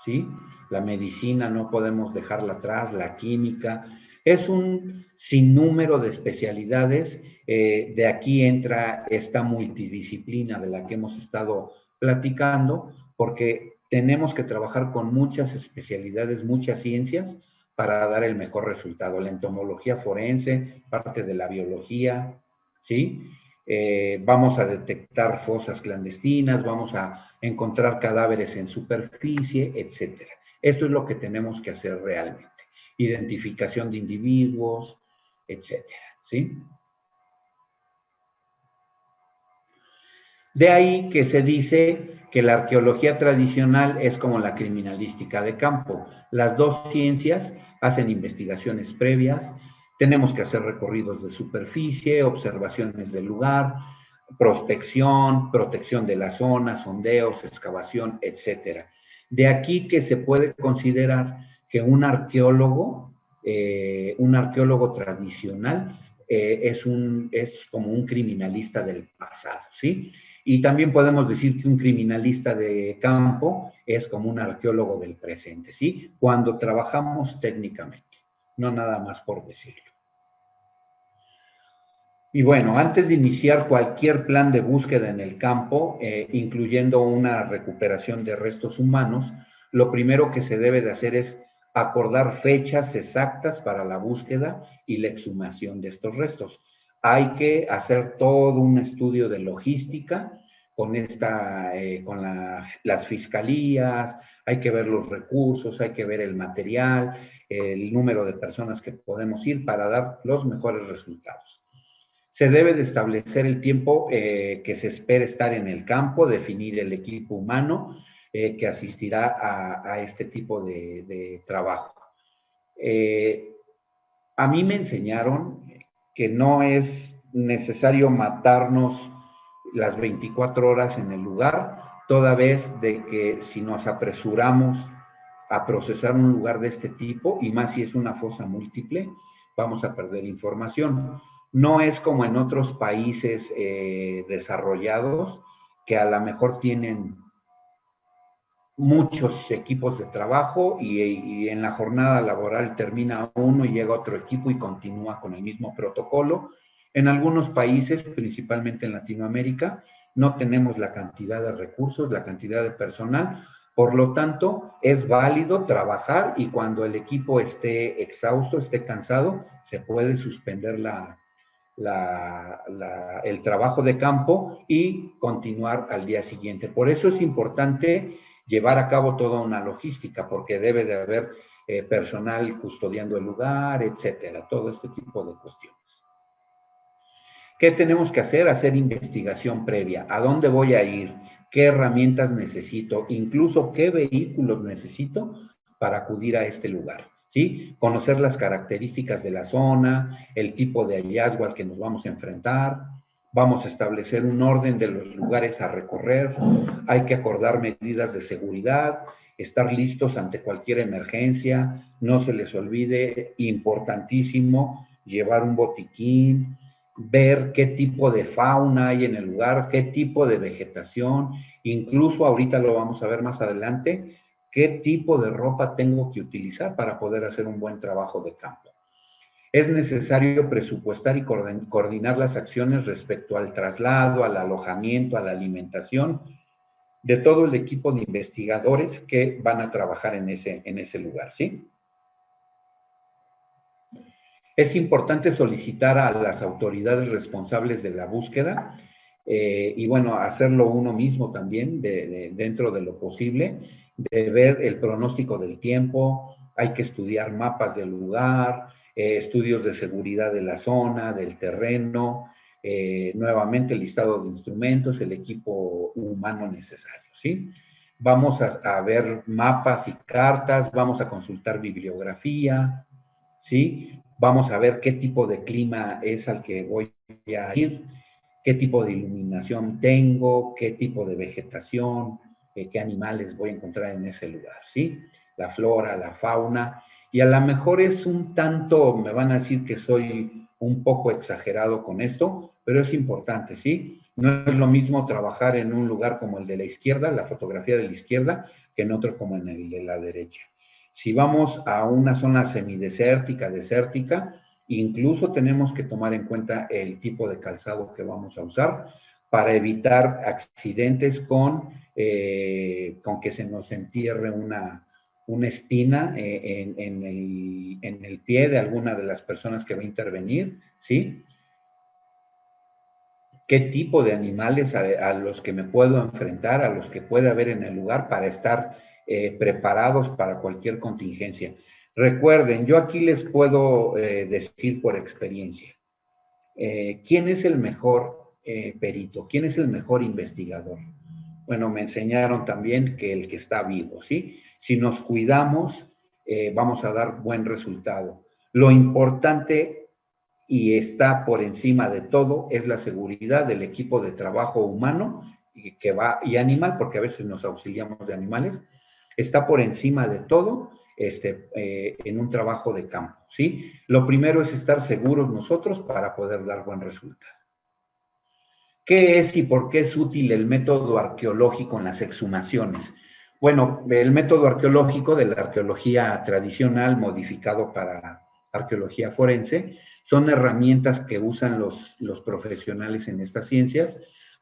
¿Sí? La medicina no podemos dejarla atrás, la química, es un sinnúmero de especialidades. De aquí entra esta multidisciplina de la que hemos estado platicando, porque tenemos que trabajar con muchas especialidades, muchas ciencias, para dar el mejor resultado. La entomología forense, parte de la biología, ¿sí? Vamos a detectar fosas clandestinas, vamos a encontrar cadáveres en superficie, etcétera. Esto es lo que tenemos que hacer realmente. Identificación de individuos, etcétera, ¿sí? De ahí que se dice que la arqueología tradicional es como la criminalística de campo. Las dos ciencias hacen investigaciones previas, tenemos que hacer recorridos de superficie, observaciones del lugar, prospección, protección de la zona, sondeos, excavación, etcétera. De aquí que se puede considerar que un arqueólogo tradicional es como un criminalista del pasado, ¿sí? Y también podemos decir que un criminalista de campo es como un arqueólogo del presente, ¿sí? Cuando trabajamos técnicamente, no nada más por decirlo. Y bueno, antes de iniciar cualquier plan de búsqueda en el campo, incluyendo una recuperación de restos humanos, lo primero que se debe de hacer es acordar fechas exactas para la búsqueda y la exhumación de estos restos. Hay que hacer todo un estudio de logística con las fiscalías, hay que ver los recursos, hay que ver el material, el número de personas que podemos ir para dar los mejores resultados. Se debe de establecer el tiempo que se espera estar en el campo, definir el equipo humano que asistirá a este tipo de trabajo. A mí me enseñaron que no es necesario matarnos las 24 horas en el lugar, toda vez de que si nos apresuramos a procesar un lugar de este tipo, y más si es una fosa múltiple, vamos a perder información. No es como en otros países desarrollados, que a lo mejor tienen muchos equipos de trabajo y en la jornada laboral termina uno y llega otro equipo y continúa con el mismo protocolo. En algunos países, principalmente en Latinoamérica, no tenemos la cantidad de recursos, la cantidad de personal, por lo tanto, es válido trabajar y cuando el equipo esté exhausto, esté cansado, se puede suspender el trabajo de campo y continuar al día siguiente. Por eso es importante llevar a cabo toda una logística, porque debe de haber personal custodiando el lugar, etcétera, todo este tipo de cuestiones. ¿Qué tenemos que hacer? Hacer investigación previa. ¿A dónde voy a ir? ¿Qué herramientas necesito? Incluso qué vehículos necesito para acudir a este lugar. ¿Sí? Conocer las características de la zona, el tipo de hallazgo al que nos vamos a enfrentar. Vamos a establecer un orden de los lugares a recorrer. Hay que acordar medidas de seguridad, estar listos ante cualquier emergencia. No se les olvide, importantísimo, llevar un botiquín, ver qué tipo de fauna hay en el lugar, qué tipo de vegetación, incluso ahorita lo vamos a ver más adelante, qué tipo de ropa tengo que utilizar para poder hacer un buen trabajo de campo. Es necesario presupuestar y coordinar las acciones respecto al traslado, al alojamiento, a la alimentación de todo el equipo de investigadores que van a trabajar en ese lugar, ¿sí? Es importante solicitar a las autoridades responsables de la búsqueda y bueno, hacerlo uno mismo también dentro de lo posible, de ver el pronóstico del tiempo, hay que estudiar mapas del lugar, estudios de seguridad de la zona, del terreno, nuevamente el listado de instrumentos, el equipo humano necesario, ¿sí? Vamos a ver mapas y cartas, vamos a consultar bibliografía, ¿sí? Vamos a ver qué tipo de clima es al que voy a ir, qué tipo de iluminación tengo, qué tipo de vegetación, qué animales voy a encontrar en ese lugar, ¿sí? La flora, la fauna, y a lo mejor es un tanto, me van a decir que soy un poco exagerado con esto, pero es importante, ¿sí? No es lo mismo trabajar en un lugar como el de la izquierda, la fotografía de la izquierda, que en otro como en el de la derecha. Si vamos a una zona semidesértica, desértica, incluso tenemos que tomar en cuenta el tipo de calzado que vamos a usar para evitar accidentes con que se nos entierre una espina en el pie de alguna de las personas que va a intervenir, ¿sí? ¿Qué tipo de animales a los que me puedo enfrentar, a los que puede haber en el lugar para estar preparados para cualquier contingencia? Recuerden, yo aquí les puedo decir por experiencia, ¿quién es el mejor perito? ¿Quién es el mejor investigador? Bueno, me enseñaron también que el que está vivo, ¿sí? Si nos cuidamos, vamos a dar buen resultado. Lo importante y está por encima de todo es la seguridad del equipo de trabajo humano y animal, porque a veces nos auxiliamos de animales, está por encima de todo en un trabajo de campo, ¿sí? Lo primero es estar seguros nosotros para poder dar buen resultado. ¿Qué es y por qué es útil el método arqueológico en las exhumaciones? Bueno, el método arqueológico de la arqueología tradicional modificado para arqueología forense son herramientas que usan los profesionales en estas ciencias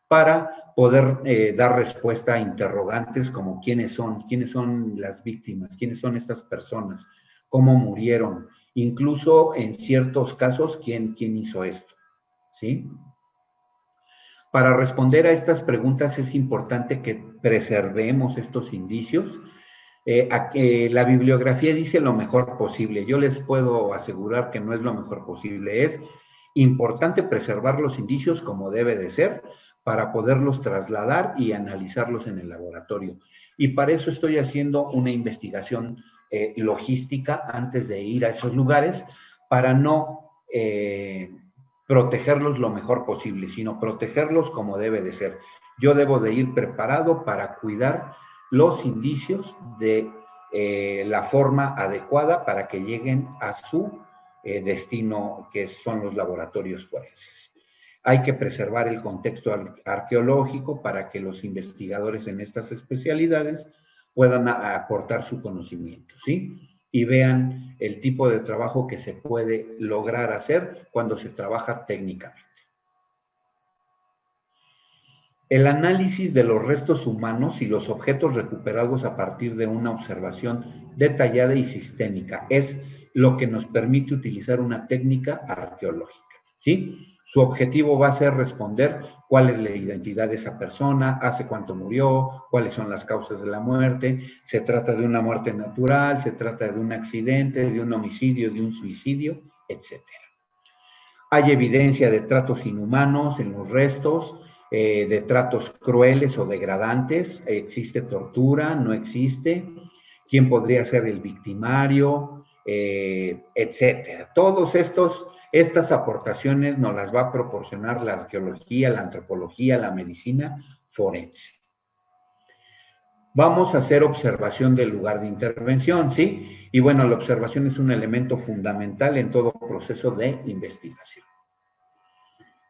para poder dar respuesta a interrogantes como quiénes son las víctimas, quiénes son estas personas, cómo murieron, incluso en ciertos casos, quién hizo esto, ¿sí? Para responder a estas preguntas es importante que preservemos estos indicios. La bibliografía dice lo mejor posible. Yo les puedo asegurar que no es lo mejor posible. Es importante preservar los indicios como debe de ser para poderlos trasladar y analizarlos en el laboratorio. Y para eso estoy haciendo una investigación logística antes de ir a esos lugares para no protegerlos lo mejor posible, sino protegerlos como debe de ser. Yo debo de ir preparado para cuidar los indicios de la forma adecuada para que lleguen a su destino, que son los laboratorios forenses. Hay que preservar el contexto arqueológico para que los investigadores en estas especialidades puedan aportar su conocimiento, ¿sí? Y vean el tipo de trabajo que se puede lograr hacer cuando se trabaja técnicamente. El análisis de los restos humanos y los objetos recuperados a partir de una observación detallada y sistémica es lo que nos permite utilizar una técnica arqueológica, ¿sí? Su objetivo va a ser responder cuál es la identidad de esa persona, hace cuánto murió, cuáles son las causas de la muerte, se trata de una muerte natural, se trata de un accidente, de un homicidio, de un suicidio, etc. Hay evidencia de tratos inhumanos en los restos, de tratos crueles o degradantes, existe tortura, no existe, quién podría ser el victimario, etcétera. Estas aportaciones nos las va a proporcionar la arqueología, la antropología, la medicina forense. Vamos a hacer observación del lugar de intervención, ¿sí? Y bueno, la observación es un elemento fundamental en todo proceso de investigación.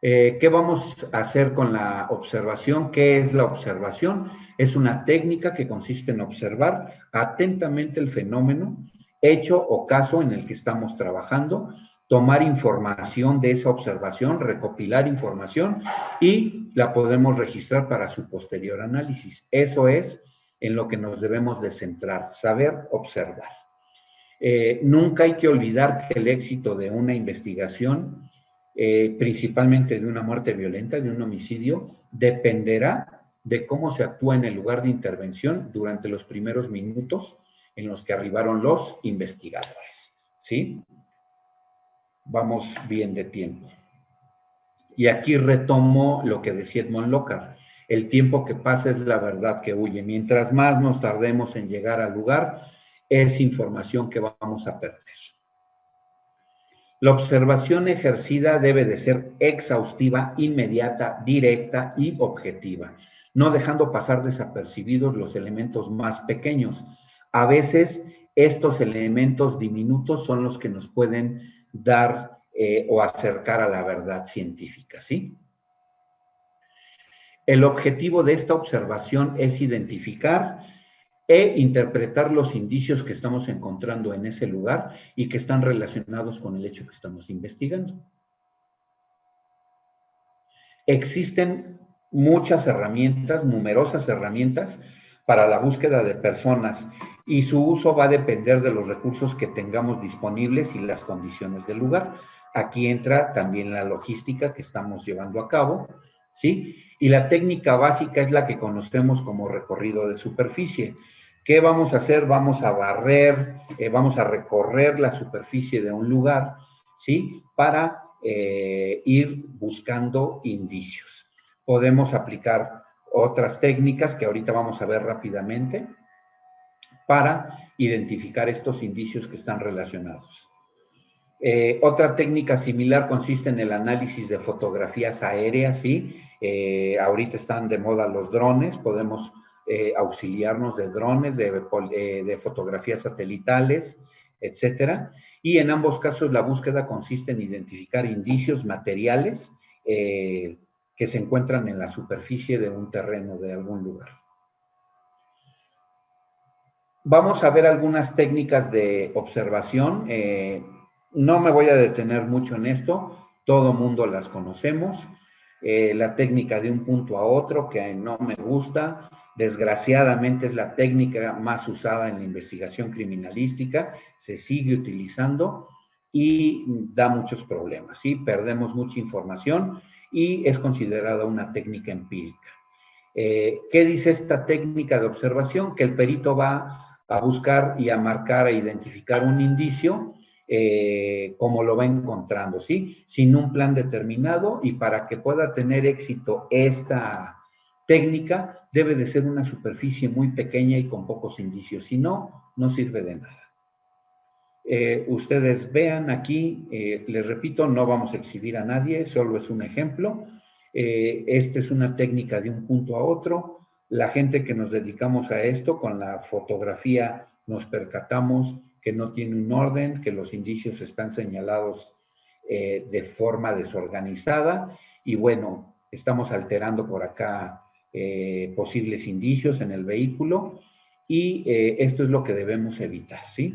¿Qué vamos a hacer con la observación? ¿Qué es la observación? Es una técnica que consiste en observar atentamente el fenómeno, hecho o caso en el que estamos trabajando, tomar información de esa observación, recopilar información y la podemos registrar para su posterior análisis. Eso es en lo que nos debemos de centrar, saber observar. Nunca hay que olvidar que el éxito de una investigación, principalmente de una muerte violenta, de un homicidio, dependerá de cómo se actúa en el lugar de intervención durante los primeros minutos en los que arribaron los investigadores, ¿sí? Vamos bien de tiempo. Y aquí retomo lo que decía Edmond Locard. El tiempo que pasa es la verdad que huye. Mientras más nos tardemos en llegar al lugar, es información que vamos a perder. La observación ejercida debe de ser exhaustiva, inmediata, directa y objetiva, no dejando pasar desapercibidos los elementos más pequeños. A veces estos elementos diminutos son los que nos pueden dar o acercar a la verdad científica, ¿sí? El objetivo de esta observación es identificar e interpretar los indicios que estamos encontrando en ese lugar y que están relacionados con el hecho que estamos investigando. Existen muchas herramientas, numerosas herramientas para la búsqueda de personas y su uso va a depender de los recursos que tengamos disponibles y las condiciones del lugar. Aquí entra también la logística que estamos llevando a cabo, ¿sí? Y la técnica básica es la que conocemos como recorrido de superficie. ¿Qué vamos a hacer? Vamos a barrer, vamos a recorrer la superficie de un lugar, ¿sí? Para ir buscando indicios. Podemos aplicar otras técnicas que ahorita vamos a ver rápidamente para identificar estos indicios que están relacionados. Otra técnica similar consiste en el análisis de fotografías aéreas, ¿sí? Ahorita están de moda los drones, podemos auxiliarnos de drones, de fotografías satelitales, etcétera. Y en ambos casos la búsqueda consiste en identificar indicios materiales que se encuentran en la superficie de un terreno, de algún lugar. Vamos a ver algunas técnicas de observación. No me voy a detener mucho en esto, todo mundo las conocemos. La técnica de un punto a otro, que no me gusta, desgraciadamente es la técnica más usada en la investigación criminalística, se sigue utilizando y da muchos problemas, ¿sí? Perdemos mucha información y es considerada una técnica empírica. ¿Qué dice esta técnica de observación? Que el perito va a buscar y a marcar, a identificar un indicio como lo va encontrando, ¿sí? Sin un plan determinado, y para que pueda tener éxito esta técnica debe de ser una superficie muy pequeña y con pocos indicios, si no, no sirve de nada. Ustedes vean aquí, les repito, no vamos a exhibir a nadie, solo es un ejemplo. Esta es una técnica de un punto a otro. La gente que nos dedicamos a esto, con la fotografía nos percatamos que no tiene un orden, que los indicios están señalados de forma desorganizada y bueno, estamos alterando por acá posibles indicios en el vehículo y esto es lo que debemos evitar, ¿sí?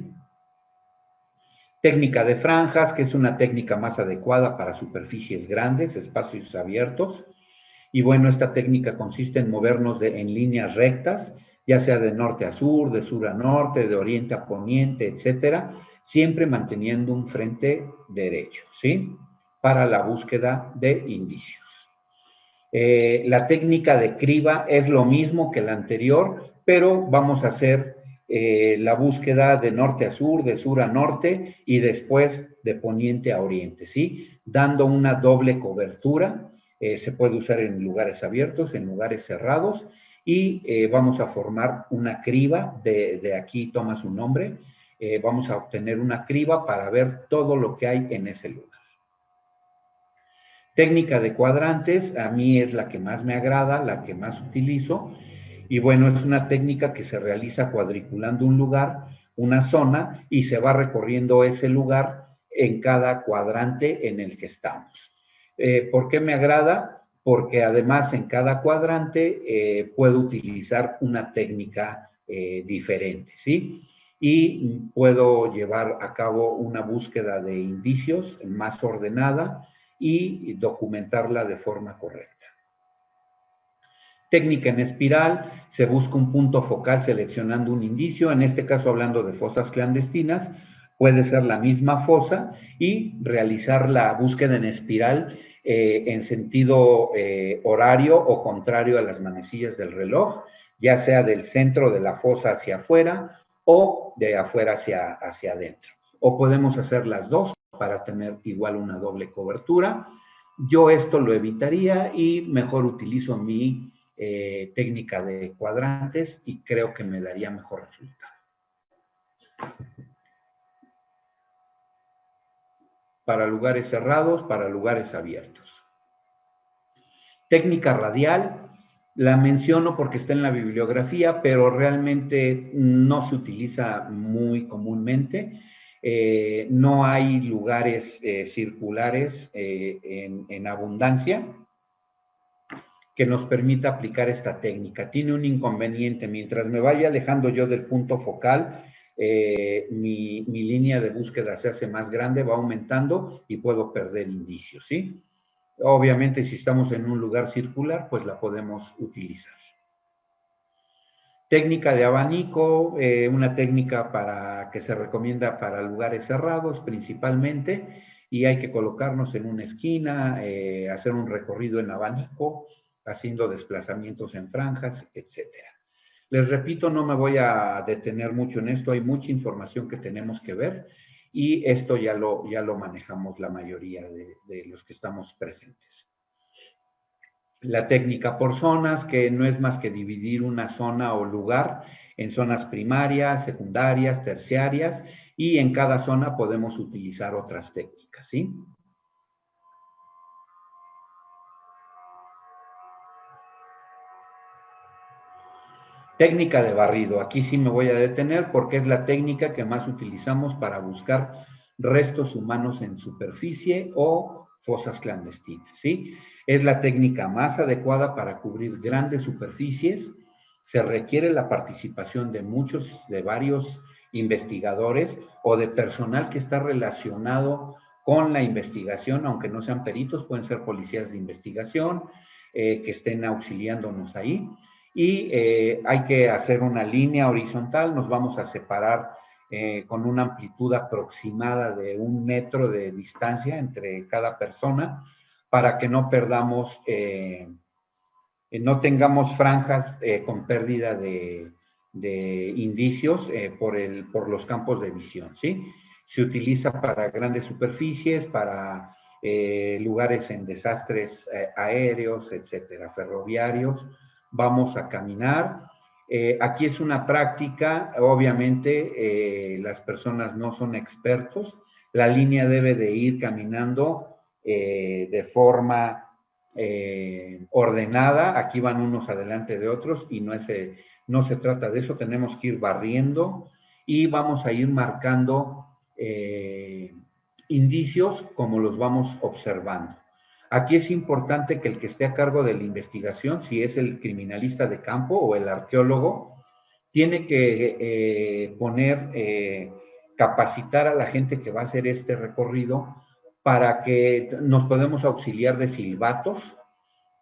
Técnica de franjas, que es una técnica más adecuada para superficies grandes, espacios abiertos. Y bueno, esta técnica consiste en movernos en líneas rectas, ya sea de norte a sur, de sur a norte, de oriente a poniente, etcétera, siempre manteniendo un frente derecho, ¿sí? Para la búsqueda de indicios. La técnica de criba es lo mismo que la anterior, pero vamos a hacer la búsqueda de norte a sur, de sur a norte y después de poniente a oriente, ¿sí? Dando una doble cobertura. Se puede usar en lugares abiertos, en lugares cerrados y vamos a formar una criba, de aquí toma su nombre, vamos a obtener una criba para ver todo lo que hay en ese lugar. Técnica de cuadrantes, a mí es la que más me agrada, la que más utilizo, y bueno, es una técnica que se realiza cuadriculando un lugar, una zona, y se va recorriendo ese lugar en cada cuadrante en el que estamos. ¿Por qué me agrada? Porque además en cada cuadrante puedo utilizar una técnica diferente, ¿sí? Y puedo llevar a cabo una búsqueda de indicios más ordenada y documentarla de forma correcta. Técnica en espiral, se busca un punto focal seleccionando un indicio, en este caso hablando de fosas clandestinas, puede ser la misma fosa y realizar la búsqueda en espiral en sentido horario o contrario a las manecillas del reloj, ya sea del centro de la fosa hacia afuera o de afuera hacia adentro. O podemos hacer las dos para tener igual una doble cobertura. Yo esto lo evitaría y mejor utilizo mi técnica de cuadrantes y creo que me daría mejor resultado. Para lugares cerrados, para lugares abiertos. Técnica radial, la menciono porque está en la bibliografía, pero realmente no se utiliza muy comúnmente. No hay lugares circulares en abundancia que nos permita aplicar esta técnica. Tiene un inconveniente, mientras me vaya alejando yo del punto focal, mi línea de búsqueda se hace más grande, va aumentando y puedo perder indicios, ¿sí? Obviamente, si estamos en un lugar circular, pues la podemos utilizar. Técnica de abanico, una técnica que se recomienda para lugares cerrados principalmente, y hay que colocarnos en una esquina, hacer un recorrido en abanico, haciendo desplazamientos en franjas, etc. Les repito, no me voy a detener mucho en esto, hay mucha información que tenemos que ver, y esto ya lo manejamos la mayoría de los que estamos presentes. La técnica por zonas, que no es más que dividir una zona o lugar en zonas primarias, secundarias, terciarias, y en cada zona podemos utilizar otras técnicas, ¿sí? Técnica de barrido. Aquí sí me voy a detener porque es la técnica que más utilizamos para buscar restos humanos en superficie o fosas clandestinas, ¿sí? Es la técnica más adecuada para cubrir grandes superficies. Se requiere la participación de varios investigadores o de personal que está relacionado con la investigación, aunque no sean peritos, pueden ser policías de investigación que estén auxiliándonos ahí. Y hay que hacer una línea horizontal, nos vamos a separar con una amplitud aproximada de 1 metro de distancia entre cada persona para que no perdamos, no tengamos franjas con pérdida de indicios por los campos de visión, ¿sí? Se utiliza para grandes superficies, para lugares en desastres aéreos, etcétera, ferroviarios. Vamos a caminar, Aquí es una práctica, obviamente las personas no son expertos, la línea debe de ir caminando de forma ordenada, aquí van unos adelante de otros y no se trata de eso, tenemos que ir barriendo y vamos a ir marcando indicios como los vamos observando. Aquí es importante que el que esté a cargo de la investigación, si es el criminalista de campo o el arqueólogo, tiene que capacitar a la gente que va a hacer este recorrido para que nos podemos auxiliar de silbatos.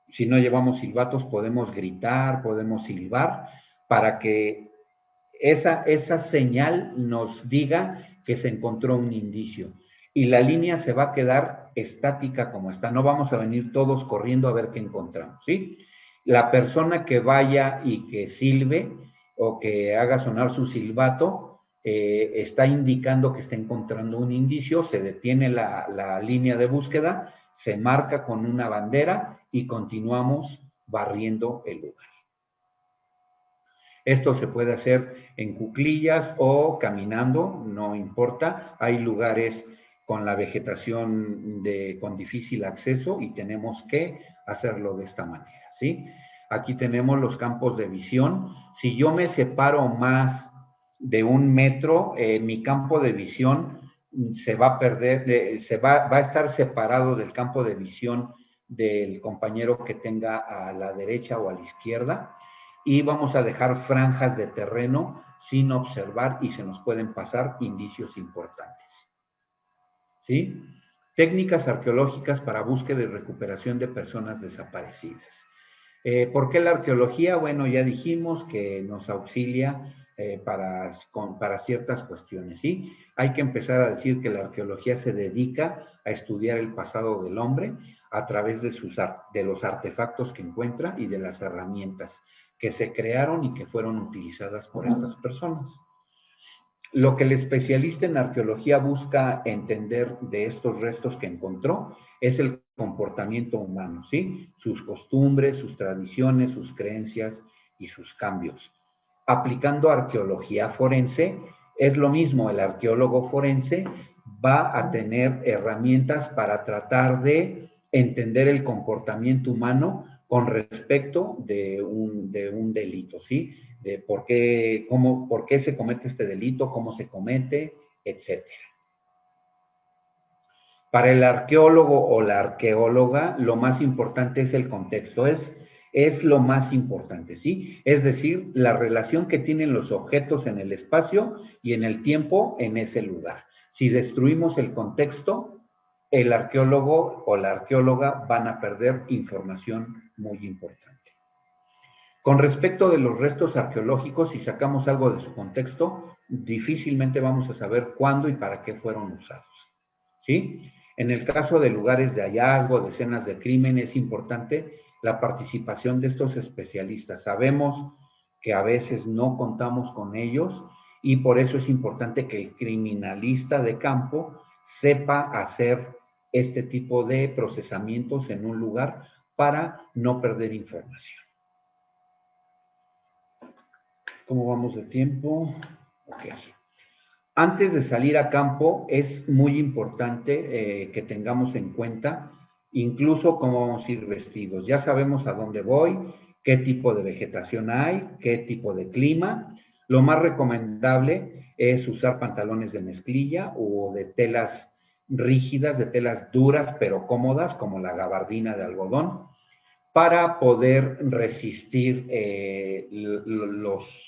Si no llevamos silbatos, podemos gritar, podemos silbar, para que esa señal nos diga que se encontró un indicio. Y la línea se va a quedar estática como está. No vamos a venir todos corriendo a ver qué encontramos, ¿sí? La persona que vaya y que silbe o que haga sonar su silbato, está indicando que está encontrando un indicio, se detiene la línea de búsqueda, se marca con una bandera y continuamos barriendo el lugar. Esto se puede hacer en cuclillas o caminando, no importa. Hay lugares con la vegetación con difícil acceso y tenemos que hacerlo de esta manera, ¿sí? Aquí tenemos los campos de visión. Si yo me separo más de 1 metro, mi campo de visión se va a perder, va a estar separado del campo de visión del compañero que tenga a la derecha o a la izquierda, y vamos a dejar franjas de terreno sin observar y se nos pueden pasar indicios importantes. ¿Sí? Técnicas arqueológicas para búsqueda y recuperación de personas desaparecidas. ¿Por qué la arqueología? Bueno, ya dijimos que nos auxilia para ciertas cuestiones, ¿sí? Hay que empezar a decir que la arqueología se dedica a estudiar el pasado del hombre a través de los artefactos que encuentra y de las herramientas que se crearon y que fueron utilizadas por estas personas. Lo que el especialista en arqueología busca entender de estos restos que encontró es el comportamiento humano, ¿sí? Sus costumbres, sus tradiciones, sus creencias y sus cambios. Aplicando arqueología forense, es lo mismo, el arqueólogo forense va a tener herramientas para tratar de entender el comportamiento humano con respecto de un delito, ¿sí? De por qué se comete este delito, cómo se comete, etc. Para el arqueólogo o la arqueóloga, lo más importante es el contexto, es lo más importante, ¿sí? Es decir, la relación que tienen los objetos en el espacio y en el tiempo en ese lugar. Si destruimos el contexto, el arqueólogo o la arqueóloga van a perder información muy importante. Con respecto de los restos arqueológicos, si sacamos algo de su contexto, difícilmente vamos a saber cuándo y para qué fueron usados, ¿sí? En el caso de lugares de hallazgo, de escenas de crimen, es importante la participación de estos especialistas. Sabemos que a veces no contamos con ellos y por eso es importante que el criminalista de campo sepa hacer este tipo de procesamientos en un lugar para no perder información. ¿Cómo vamos de tiempo? Ok. Antes de salir a campo es muy importante que tengamos en cuenta incluso cómo vamos a ir vestidos. Ya sabemos a dónde voy, qué tipo de vegetación hay, qué tipo de clima. Lo más recomendable es usar pantalones de mezclilla o de telas rígidas, de telas duras pero cómodas, como la gabardina de algodón, para poder resistir los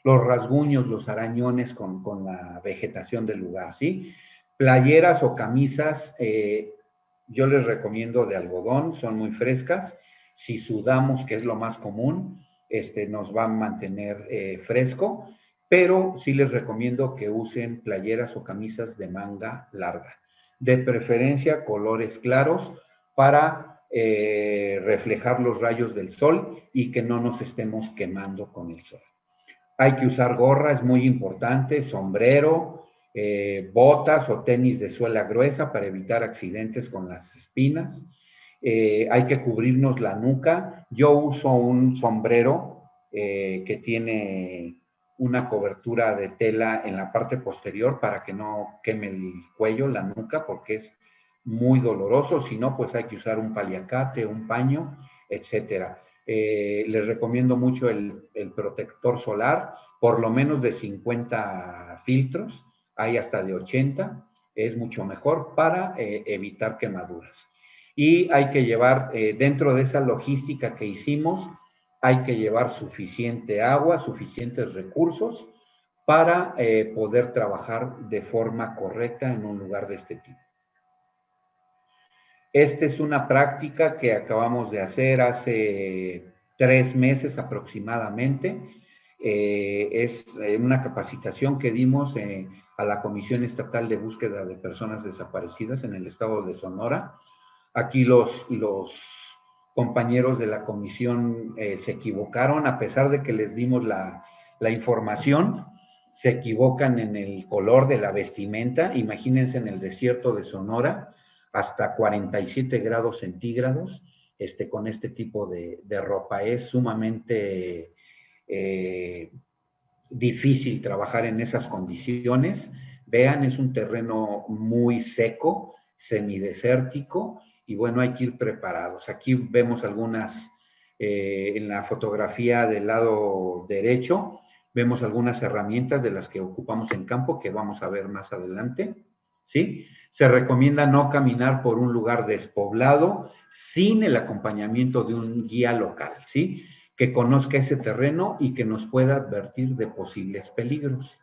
rasguños, los arañones con la vegetación del lugar, ¿sí? Playeras o camisas, yo les recomiendo de algodón, son muy frescas. Si sudamos, que es lo más común, nos va a mantener fresco, pero sí les recomiendo que usen playeras o camisas de manga larga, de preferencia colores claros para reflejar los rayos del sol y que no nos estemos quemando con el sol. Hay que usar gorra, es muy importante, sombrero, botas o tenis de suela gruesa para evitar accidentes con las espinas. Hay que cubrirnos la nuca. Yo uso un sombrero que tiene una cobertura de tela en la parte posterior para que no queme el cuello, la nuca, porque es muy doloroso. Si no, pues hay que usar un paliacate, un paño, etcétera. Les recomiendo mucho el protector solar, por lo menos de 50 filtros, hay hasta de 80, es mucho mejor para evitar quemaduras. Y hay que llevar, dentro de esa logística que hicimos, hay que llevar suficiente agua, suficientes recursos para poder trabajar de forma correcta en un lugar de este tipo. Esta es una práctica que acabamos de hacer hace 3 meses aproximadamente. Es una capacitación que dimos a la Comisión Estatal de Búsqueda de Personas Desaparecidas en el estado de Sonora. Aquí los compañeros de la comisión se equivocaron, a pesar de que les dimos la información, se equivocan en el color de la vestimenta. Imagínense en el desierto de Sonora, hasta 47 grados centígrados, con este tipo de ropa. Es sumamente difícil trabajar en esas condiciones. Vean, es un terreno muy seco, semidesértico, y bueno, hay que ir preparados. Aquí vemos algunas, en la fotografía del lado derecho, vemos algunas herramientas de las que ocupamos en campo que vamos a ver más adelante, ¿sí? Se recomienda no caminar por un lugar despoblado sin el acompañamiento de un guía local, ¿sí? Que conozca ese terreno y que nos pueda advertir de posibles peligros.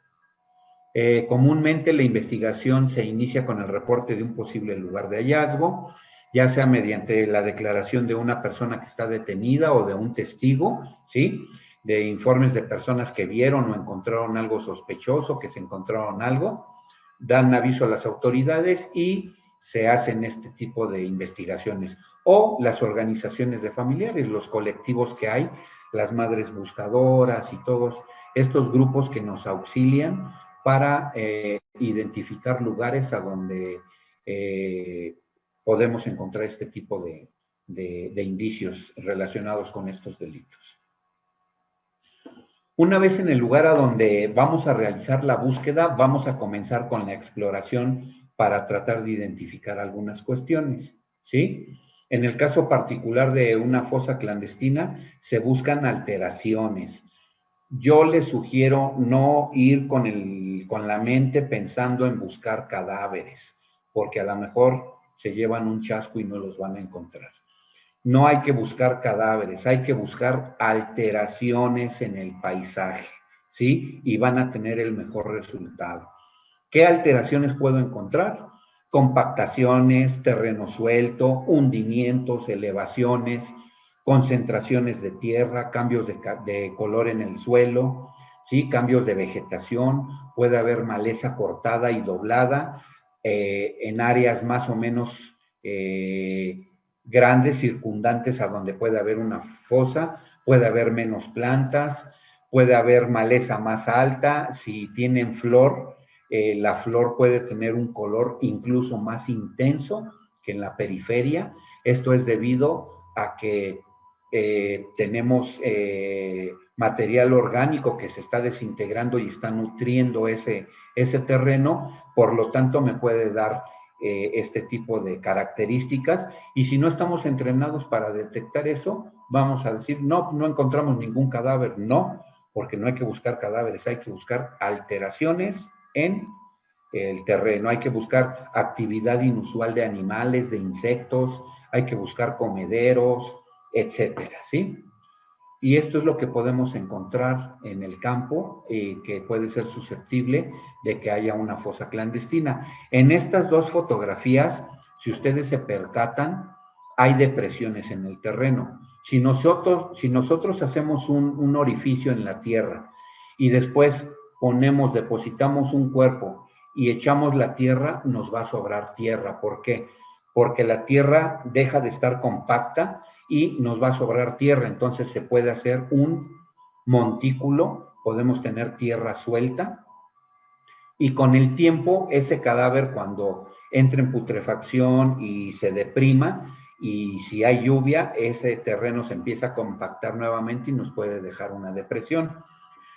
Comúnmente la investigación se inicia con el reporte de un posible lugar de hallazgo, ya sea mediante la declaración de una persona que está detenida o de un testigo, ¿sí? De informes de personas que vieron o encontraron algo sospechoso, que se encontraron algo, dan aviso a las autoridades y se hacen este tipo de investigaciones. O las organizaciones de familiares, los colectivos que hay, las madres buscadoras y todos estos grupos que nos auxilian para identificar lugares a donde podemos encontrar este tipo de indicios relacionados con estos delitos. Una vez en el lugar a donde vamos a realizar la búsqueda, vamos a comenzar con la exploración para tratar de identificar algunas cuestiones, ¿sí? En el caso particular de una fosa clandestina, se buscan alteraciones. Yo les sugiero no ir con la mente pensando en buscar cadáveres, porque a lo mejor se llevan un chasco y no los van a encontrar. No hay que buscar cadáveres, hay que buscar alteraciones en el paisaje, ¿sí? Y van a tener el mejor resultado. ¿Qué alteraciones puedo encontrar? Compactaciones, terreno suelto, hundimientos, elevaciones, concentraciones de tierra, cambios de color en el suelo, ¿sí? Cambios de vegetación, puede haber maleza cortada y doblada en áreas más o menos grandes, circundantes a donde puede haber una fosa, puede haber menos plantas, puede haber maleza más alta. Si tienen flor, la flor puede tener un color incluso más intenso que en la periferia. Esto es debido a que tenemos material orgánico que se está desintegrando y está nutriendo ese terreno, por lo tanto me puede dar este tipo de características, y si no estamos entrenados para detectar eso, vamos a decir, no encontramos ningún cadáver. No, porque no hay que buscar cadáveres, hay que buscar alteraciones en el terreno, hay que buscar actividad inusual de animales, de insectos, hay que buscar comederos, etcétera, ¿sí? Y esto es lo que podemos encontrar en el campo, que puede ser susceptible de que haya una fosa clandestina. En estas dos fotografías, si ustedes se percatan, hay depresiones en el terreno. Si nosotros hacemos un orificio en la tierra y después depositamos un cuerpo y echamos la tierra, nos va a sobrar tierra. ¿Por qué? Porque la tierra deja de estar compacta y nos va a sobrar tierra. Entonces se puede hacer un montículo, podemos tener tierra suelta, y con el tiempo ese cadáver, cuando entra en putrefacción y se deprima y si hay lluvia, ese terreno se empieza a compactar nuevamente y nos puede dejar una depresión.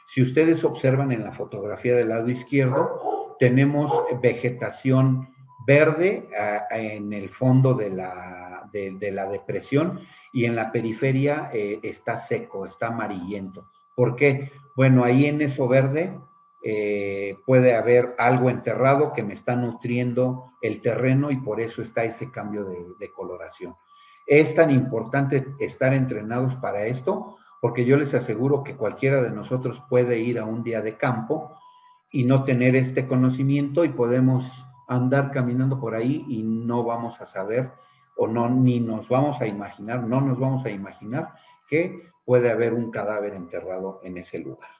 Si ustedes observan en la fotografía del lado izquierdo, tenemos vegetación verde en el fondo de la depresión, y en la periferia está seco, está amarillento. ¿Por qué? Bueno, ahí en eso verde puede haber algo enterrado que me está nutriendo el terreno, y por eso está ese cambio de coloración. Es tan importante estar entrenados para esto, porque yo les aseguro que cualquiera de nosotros puede ir a un día de campo y no tener este conocimiento, y podemos andar caminando por ahí y no vamos a saber, o no, ni nos vamos a imaginar, no nos vamos a imaginar que puede haber un cadáver enterrado en ese lugar,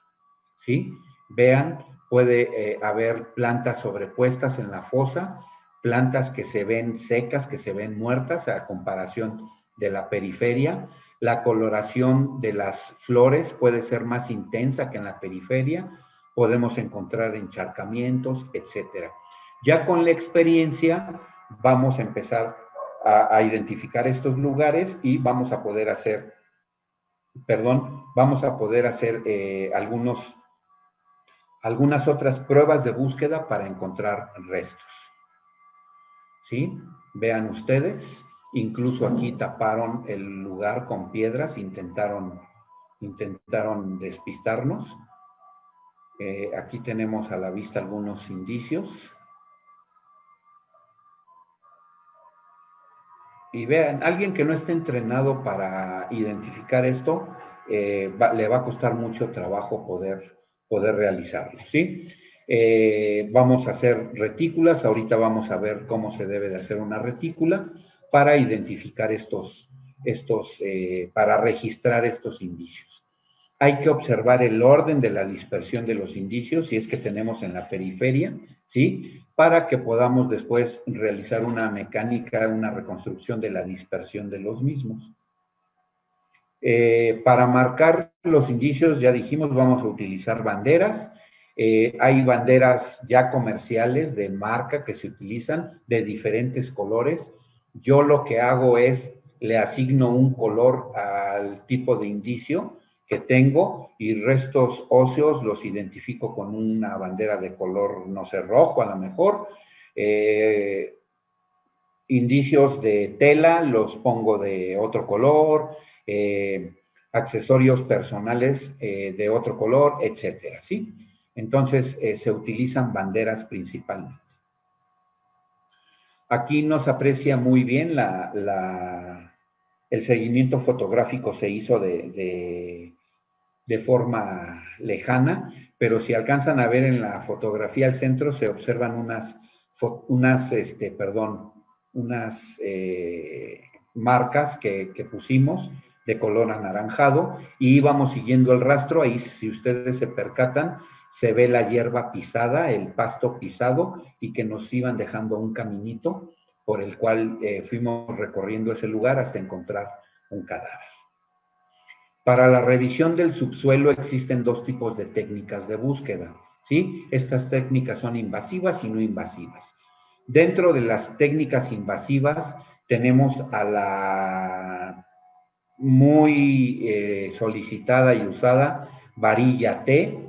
¿sí? Vean, puede haber plantas sobrepuestas en la fosa, plantas que se ven secas, que se ven muertas a comparación de la periferia. La coloración de las flores puede ser más intensa que en la periferia. Podemos encontrar encharcamientos, etc. Ya con la experiencia vamos a empezar a identificar estos lugares y vamos a poder hacer, algunas otras pruebas de búsqueda para encontrar restos. ¿Sí? Vean ustedes, incluso aquí taparon el lugar con piedras, intentaron despistarnos. Aquí tenemos a la vista algunos indicios. Y vean, alguien que no esté entrenado para identificar esto, le va a costar mucho trabajo poder realizarlo, ¿sí? Vamos a hacer retículas. Ahorita vamos a ver cómo se debe de hacer una retícula para identificar para registrar estos indicios. Hay que observar el orden de la dispersión de los indicios, si es que tenemos en la periferia, ¿sí? Para que podamos después realizar una mecánica, una reconstrucción de la dispersión de los mismos. Para marcar los indicios, ya dijimos, vamos a utilizar banderas. Hay banderas ya comerciales de marca que se utilizan de diferentes colores. Yo lo que hago es, le asigno un color al tipo de indicio que tengo, y restos óseos los identifico con una bandera de color, no sé, rojo a lo mejor. Indicios de tela los pongo de otro color, accesorios personales de otro color, etcétera, ¿sí? Entonces, se utilizan banderas principalmente. Aquí nos aprecia muy bien el seguimiento fotográfico. Se hizo de forma lejana, pero si alcanzan a ver en la fotografía al centro, se observan unas marcas que pusimos de color anaranjado, y íbamos siguiendo el rastro. Ahí, si ustedes se percatan, se ve la hierba pisada, el pasto pisado, y que nos iban dejando un caminito por el cual fuimos recorriendo ese lugar hasta encontrar un cadáver. Para la revisión del subsuelo existen dos tipos de técnicas de búsqueda, ¿sí? Estas técnicas son invasivas y no invasivas. Dentro de las técnicas invasivas tenemos a la muy solicitada y usada varilla T,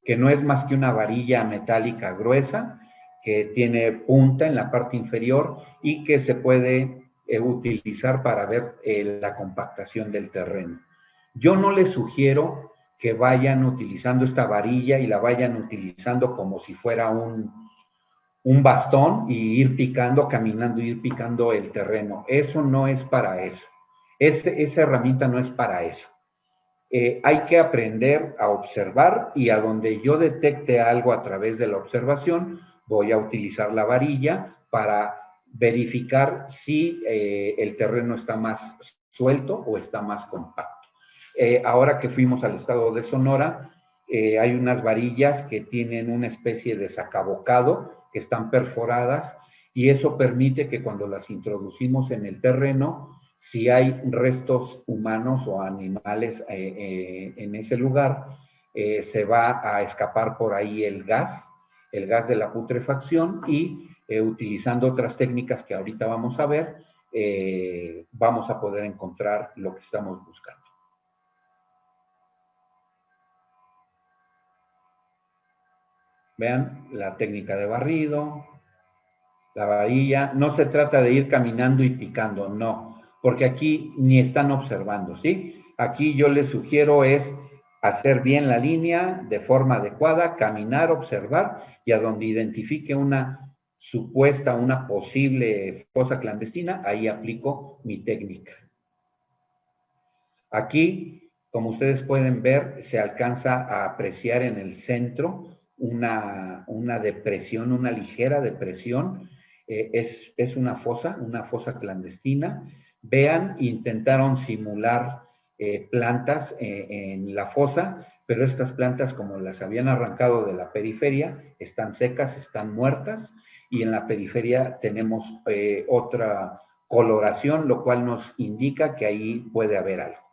que no es más que una varilla metálica gruesa que tiene punta en la parte inferior y que se puede utilizar para ver la compactación del terreno. Yo no les sugiero que vayan utilizando esta varilla y la vayan utilizando como si fuera un bastón y ir picando, caminando, ir picando el terreno. Eso no es para eso. Esa herramienta no es para eso. Hay que aprender a observar, y a donde yo detecte algo a través de la observación, voy a utilizar la varilla para verificar si el terreno está más suelto o está más compacto. Ahora que fuimos al estado de Sonora, hay unas varillas que tienen una especie de sacabocado, que están perforadas, y eso permite que cuando las introducimos en el terreno, si hay restos humanos o animales en ese lugar, se va a escapar por ahí el gas de la putrefacción, y utilizando otras técnicas que ahorita vamos a ver, vamos a poder encontrar lo que estamos buscando. Vean la técnica de barrido, la varilla. No se trata de ir caminando y picando, no, porque aquí ni están observando, ¿sí? Aquí yo les sugiero es hacer bien la línea de forma adecuada, caminar, observar, y a donde identifique una supuesta, una posible fosa clandestina, ahí aplico mi técnica. Aquí, como ustedes pueden ver, se alcanza a apreciar en el centro una depresión, una ligera depresión. Es una fosa clandestina. Vean, intentaron simular plantas en la fosa, pero estas plantas, como las habían arrancado de la periferia, están secas, están muertas, y en la periferia tenemos otra coloración, lo cual nos indica que ahí puede haber algo.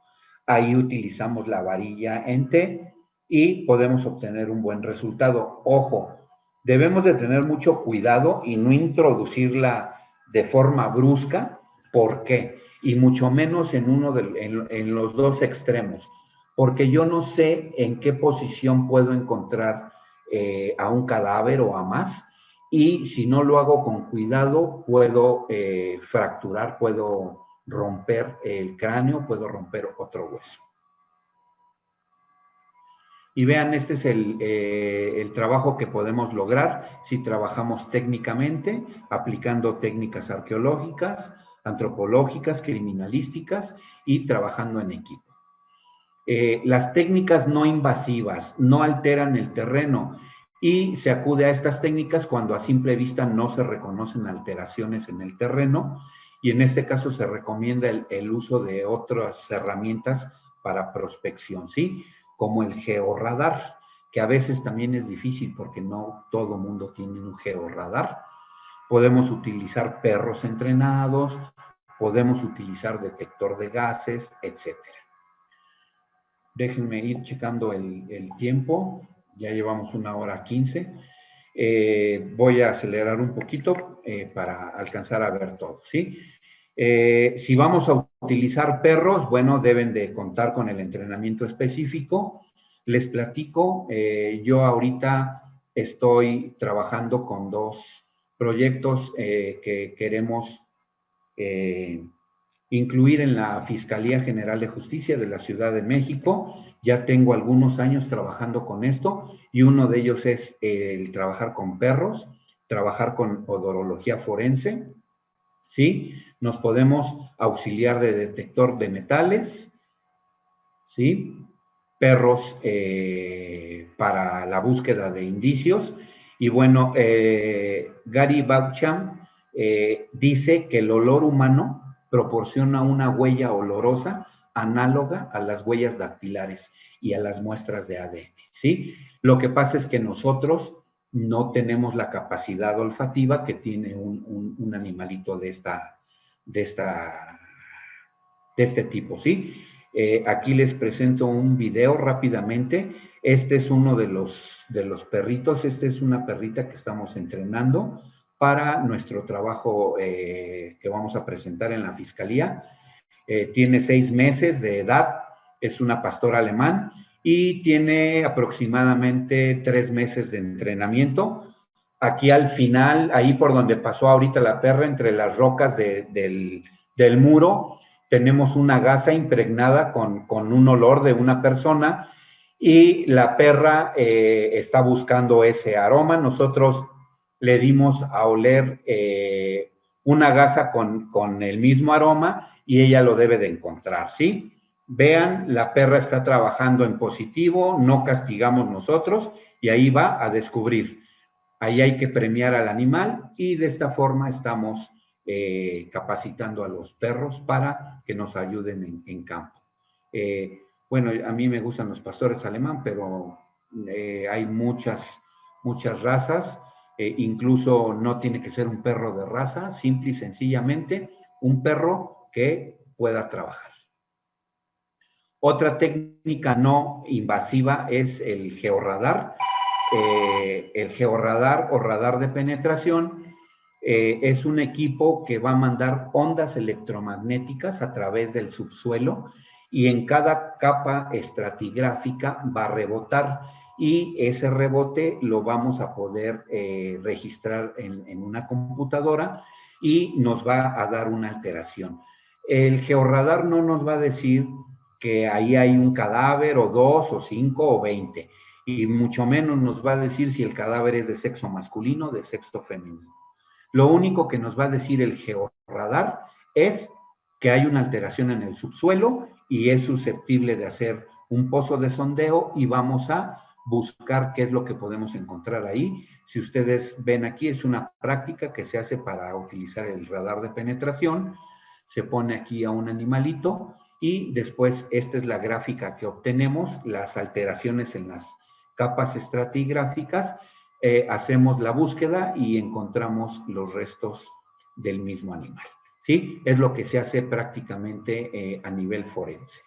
Ahí utilizamos la varilla en T y podemos obtener un buen resultado. Ojo, debemos de tener mucho cuidado y no introducirla de forma brusca. ¿Por qué? Y mucho menos en los dos extremos, porque yo no sé en qué posición puedo encontrar a un cadáver o a más, y si no lo hago con cuidado puedo fracturar, puedo romper el cráneo, puedo romper otro hueso. Y vean, este es el trabajo que podemos lograr si trabajamos técnicamente, aplicando técnicas arqueológicas, antropológicas, criminalísticas y trabajando en equipo. Las técnicas no invasivas no alteran el terreno, y se acude a estas técnicas cuando a simple vista no se reconocen alteraciones en el terreno, y en este caso se recomienda el uso de otras herramientas para prospección, ¿sí? Como el georradar, que a veces también es difícil porque no todo mundo tiene un georradar. Podemos utilizar perros entrenados, podemos utilizar detector de gases, etc. Déjenme ir checando el tiempo. Ya llevamos 1:15. Voy a acelerar un poquito para alcanzar a ver todo, ¿sí? Si vamos a utilizar perros, bueno, deben de contar con el entrenamiento específico. Les platico, yo ahorita estoy trabajando con 2 proyectos que queremos incluir en la Fiscalía General de Justicia de la Ciudad de México. Ya tengo algunos años trabajando con esto, y uno de ellos es el trabajar con perros, trabajar con odorología forense, ¿sí? Nos podemos auxiliar de detector de metales, ¿sí? Perros para la búsqueda de indicios. Y bueno, Gary Baucham dice que el olor humano proporciona una huella olorosa análoga a las huellas dactilares y a las muestras de ADN, ¿sí? Lo que pasa es que nosotros no tenemos la capacidad olfativa que tiene un animalito de este tipo, ¿sí? Aquí les presento un video rápidamente. Este es uno de los perritos. Esta es una perrita que estamos entrenando para nuestro trabajo que vamos a presentar en la Fiscalía. Tiene 6 meses de edad, es una pastora alemán y tiene aproximadamente 3 meses de entrenamiento. Aquí al final, ahí por donde pasó ahorita la perra, entre las rocas del muro, tenemos una gasa impregnada con un olor de una persona, y la perra está buscando ese aroma. Nosotros le dimos a oler una gasa con el mismo aroma, y ella lo debe de encontrar, ¿sí? Vean, la perra está trabajando en positivo, no castigamos nosotros, y ahí va a descubrir. Ahí hay que premiar al animal, y de esta forma estamos capacitando a los perros para que nos ayuden en campo. Bueno, a mí me gustan los pastores alemán, pero hay muchas razas. Incluso no tiene que ser un perro de raza, simple y sencillamente un perro que pueda trabajar. Otra técnica no invasiva es el georradar. El georradar o radar de penetración Es un equipo que va a mandar ondas electromagnéticas a través del subsuelo y en cada capa estratigráfica va a rebotar y ese rebote lo vamos a poder registrar en una computadora y nos va a dar una alteración. El georradar no nos va a decir que ahí hay un cadáver o 2 o 5 o 20 y mucho menos nos va a decir si el cadáver es de sexo masculino o de sexo femenino. Lo único que nos va a decir el georradar es que hay una alteración en el subsuelo y es susceptible de hacer un pozo de sondeo y vamos a buscar qué es lo que podemos encontrar ahí. Si ustedes ven aquí, es una práctica que se hace para utilizar el radar de penetración. Se pone aquí a un animalito y después esta es la gráfica que obtenemos, las alteraciones en las capas estratigráficas. Hacemos la búsqueda y encontramos los restos del mismo animal. ¿Sí? Es lo que se hace prácticamente a nivel forense.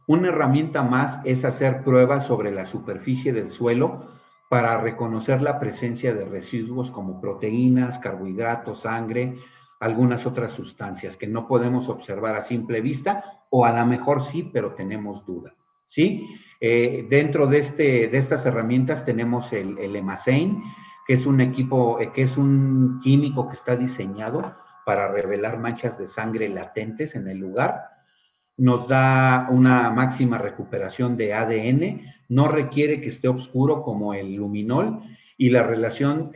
Una herramienta más es hacer pruebas sobre la superficie del suelo para reconocer la presencia de residuos como proteínas, carbohidratos, sangre, algunas otras sustancias que no podemos observar a simple vista o a lo mejor sí, pero tenemos duda. ¿Sí? Dentro de estas herramientas tenemos el Emasein, que es un equipo, que es un químico que está diseñado para revelar manchas de sangre latentes en el lugar. Nos da una máxima recuperación de ADN, no requiere que esté oscuro como el luminol y la reacción,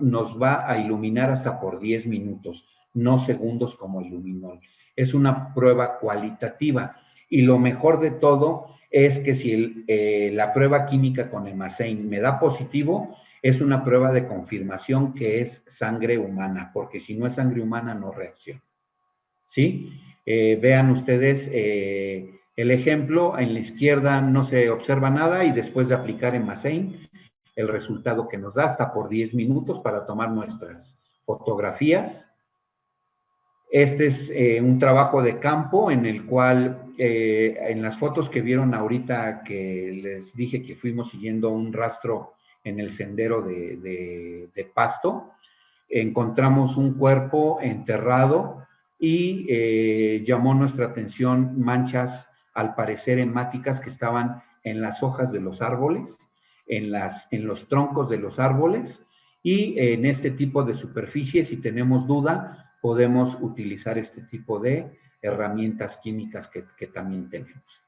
nos va a iluminar hasta por 10 minutos, no segundos como el luminol. Es una prueba cualitativa. Y lo mejor de todo es que si la prueba química con Emasein me da positivo, es una prueba de confirmación que es sangre humana, porque si no es sangre humana no reacciona. ¿Sí? Vean ustedes el ejemplo, en la izquierda no se observa nada y después de aplicar Emasein, el resultado que nos da hasta por 10 minutos para tomar nuestras fotografías. Este es un trabajo de campo en el cual en las fotos que vieron ahorita que les dije que fuimos siguiendo un rastro en el sendero de pasto, encontramos un cuerpo enterrado y llamó nuestra atención manchas al parecer hemáticas que estaban en las hojas de los árboles, en los troncos de los árboles y en este tipo de superficie, si tenemos duda, podemos utilizar este tipo de herramientas químicas que también tenemos.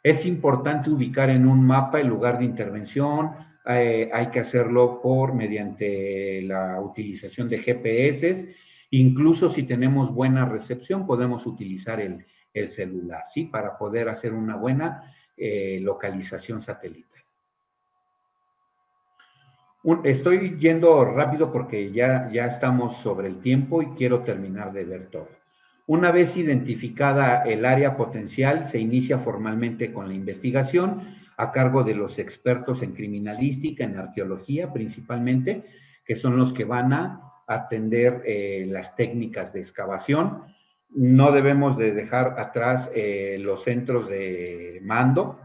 Es importante ubicar en un mapa el lugar de intervención, hay que hacerlo mediante la utilización de GPS, incluso si tenemos buena recepción podemos utilizar el celular, ¿sí? Para poder hacer una buena localización satelital. Estoy yendo rápido porque ya estamos sobre el tiempo y quiero terminar de ver todo. Una vez identificada el área potencial, se inicia formalmente con la investigación a cargo de los expertos en criminalística, en arqueología principalmente, que son los que van a atender las técnicas de excavación. No debemos de dejar atrás los centros de mando,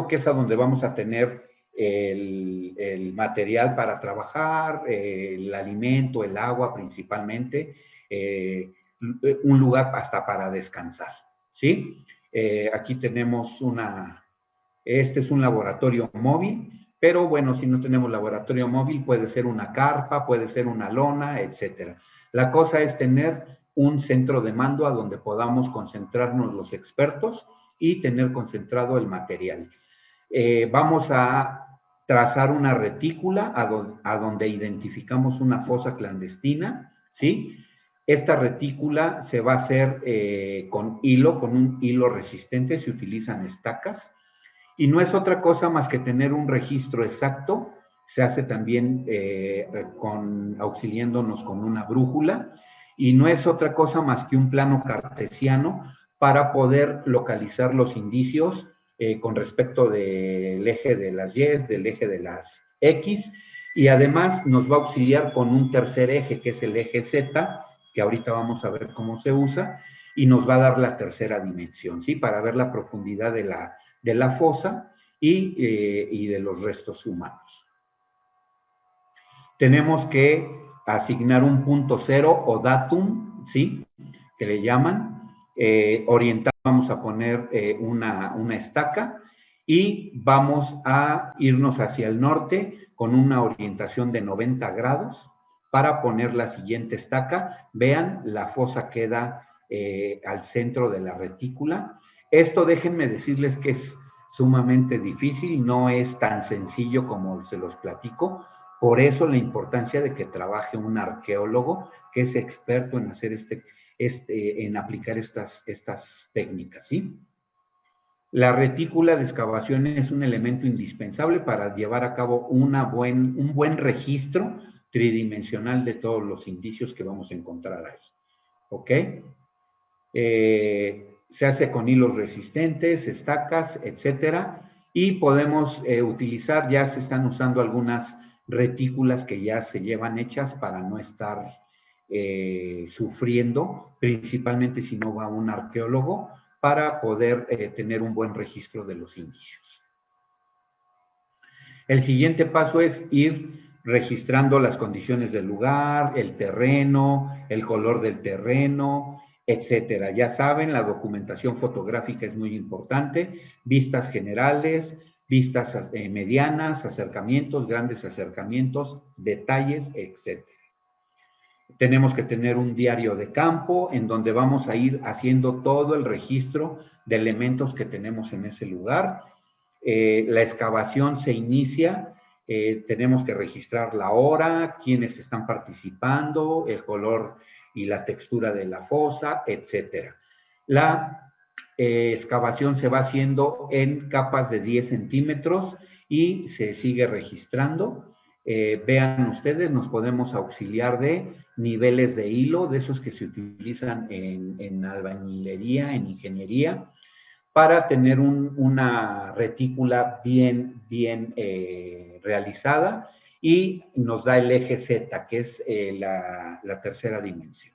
que es a donde vamos a tener el material para trabajar, el alimento, el agua principalmente, un lugar hasta para descansar, ¿sí? Aquí tenemos este es un laboratorio móvil, pero bueno, si no tenemos laboratorio móvil, puede ser una carpa, puede ser una lona, etcétera. La cosa es tener un centro de mando a donde podamos concentrarnos los expertos y tener concentrado el material. Vamos a trazar una retícula a donde identificamos una fosa clandestina, ¿sí? Esta retícula se va a hacer con un hilo resistente, se utilizan estacas, y no es otra cosa más que tener un registro exacto. Se hace también auxiliándonos con una brújula, y no es otra cosa más que un plano cartesiano para poder localizar los indicios con respecto del eje de las Y, del eje de las X, y además nos va a auxiliar con un tercer eje, que es el eje Z, que ahorita vamos a ver cómo se usa, y nos va a dar la tercera dimensión, ¿sí? Para ver la profundidad de la fosa y de los restos humanos. Tenemos que asignar un punto cero o datum, ¿sí? Que le llaman. Orientar, vamos a poner una estaca y vamos a irnos hacia el norte con una orientación de 90 grados para poner la siguiente estaca. Vean, la fosa queda al centro de la retícula. Esto déjenme decirles que es sumamente difícil, no es tan sencillo como se los platico. Por eso la importancia de que trabaje un arqueólogo que es experto en hacer en aplicar estas técnicas, ¿sí? La retícula de excavación es un elemento indispensable para llevar a cabo un buen registro tridimensional de todos los indicios que vamos a encontrar ahí. ¿Ok? Se hace con hilos resistentes, estacas, etcétera, y podemos utilizar, ya se están usando algunas retículas que ya se llevan hechas para no estar sufriendo, principalmente si no va un arqueólogo, para poder tener un buen registro de los indicios. El siguiente paso es ir registrando las condiciones del lugar, el terreno, el color del terreno, etcétera. Ya saben, la documentación fotográfica es muy importante, vistas generales, vistas medianas, acercamientos, grandes acercamientos, detalles, etcétera. Tenemos que tener un diario de campo en donde vamos a ir haciendo todo el registro de elementos que tenemos en ese lugar. La excavación se inicia, tenemos que registrar la hora, quiénes están participando, el color y la textura de la fosa, etcétera. La excavación se va haciendo en capas de 10 centímetros y se sigue registrando. Vean ustedes, nos podemos auxiliar de niveles de hilo, de esos que se utilizan en albañilería, en ingeniería, para tener una retícula bien realizada, y nos da el eje Z, que es la tercera dimensión.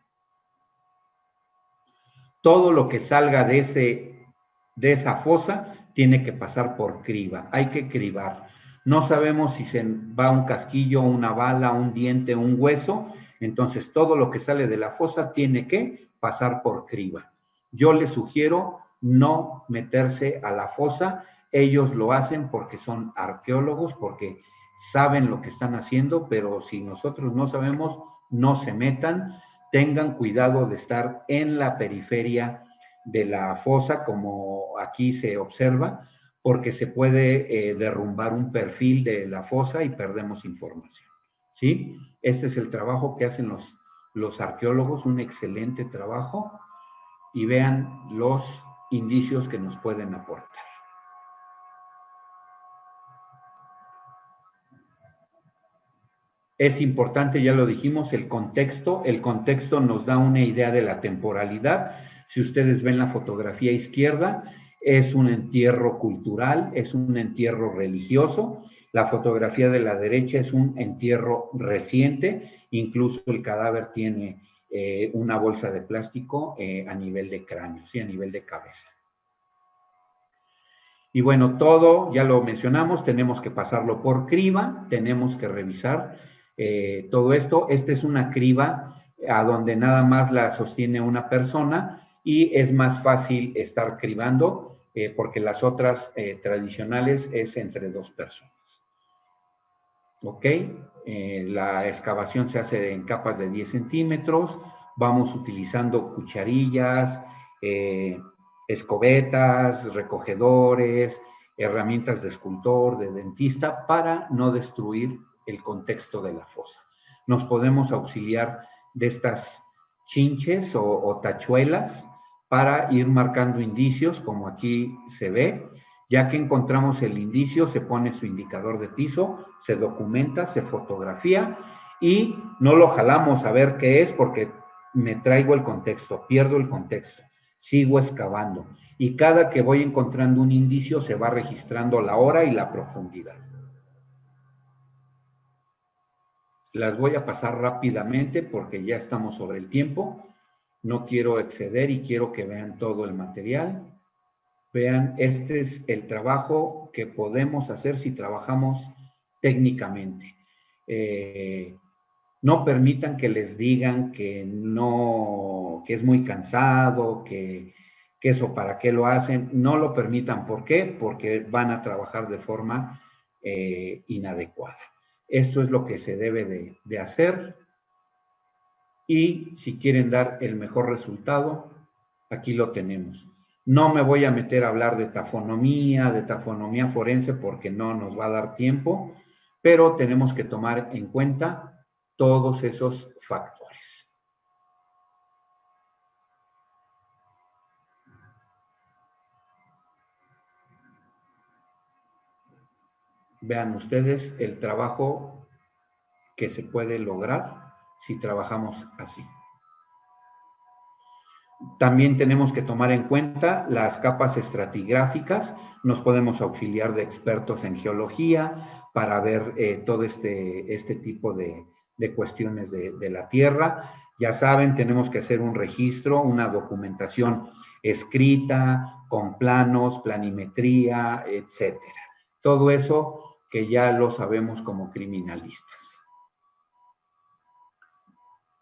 Todo lo que salga de esa fosa tiene que pasar por criba, hay que cribar. No sabemos si se va un casquillo, una bala, un diente, un hueso, entonces todo lo que sale de la fosa tiene que pasar por criba. Yo les sugiero no meterse a la fosa, ellos lo hacen porque son arqueólogos, porque saben lo que están haciendo, pero si nosotros no sabemos, no se metan. Tengan cuidado de estar en la periferia de la fosa, como aquí se observa, porque se puede derrumbar un perfil de la fosa y perdemos información, ¿sí? Este es el trabajo que hacen los arqueólogos, un excelente trabajo, y vean los indicios que nos pueden aportar. Es importante, ya lo dijimos, el contexto. El contexto nos da una idea de la temporalidad. Si ustedes ven la fotografía izquierda, es un entierro cultural, es un entierro religioso. La fotografía de la derecha es un entierro reciente, incluso el cadáver tiene una bolsa de plástico a nivel de cráneo, ¿sí? A nivel de cabeza. Y bueno, todo, ya lo mencionamos, tenemos que pasarlo por criba, tenemos que revisar todo esto. Esta es una criba a donde nada más la sostiene una persona y es más fácil estar cribando porque las otras tradicionales es entre dos personas. ¿Ok? La excavación se hace en capas de 10 centímetros, vamos utilizando cucharillas, escobetas, recogedores, herramientas de escultor, de dentista, para no destruir el contexto de la fosa. Nos podemos auxiliar de estas chinches o tachuelas para ir marcando indicios, como aquí se ve. Ya que encontramos el indicio, se pone su indicador de piso, se documenta, se fotografía y no lo jalamos a ver qué es porque me traigo el contexto, pierdo el contexto, sigo excavando. Y cada que voy encontrando un indicio se va registrando la hora y la profundidad. Las voy a pasar rápidamente porque ya estamos sobre el tiempo. No quiero exceder y quiero que vean todo el material. Vean, este es el trabajo que podemos hacer si trabajamos técnicamente. No permitan que les digan que no, que es muy cansado, que eso para qué lo hacen. No lo permitan. ¿Por qué? Porque van a trabajar de forma inadecuada. Esto es lo que se debe de hacer. Y si quieren dar el mejor resultado, aquí lo tenemos. No me voy a meter a hablar de tafonomía forense, porque no nos va a dar tiempo, pero tenemos que tomar en cuenta todos esos factores. Vean ustedes el trabajo que se puede lograr si trabajamos así. También tenemos que tomar en cuenta las capas estratigráficas. Nos podemos auxiliar de expertos en geología para ver todo este tipo de cuestiones de la Tierra. Ya saben, tenemos que hacer un registro, una documentación escrita, con planos, planimetría, etcétera. Todo eso que ya lo sabemos como criminalistas.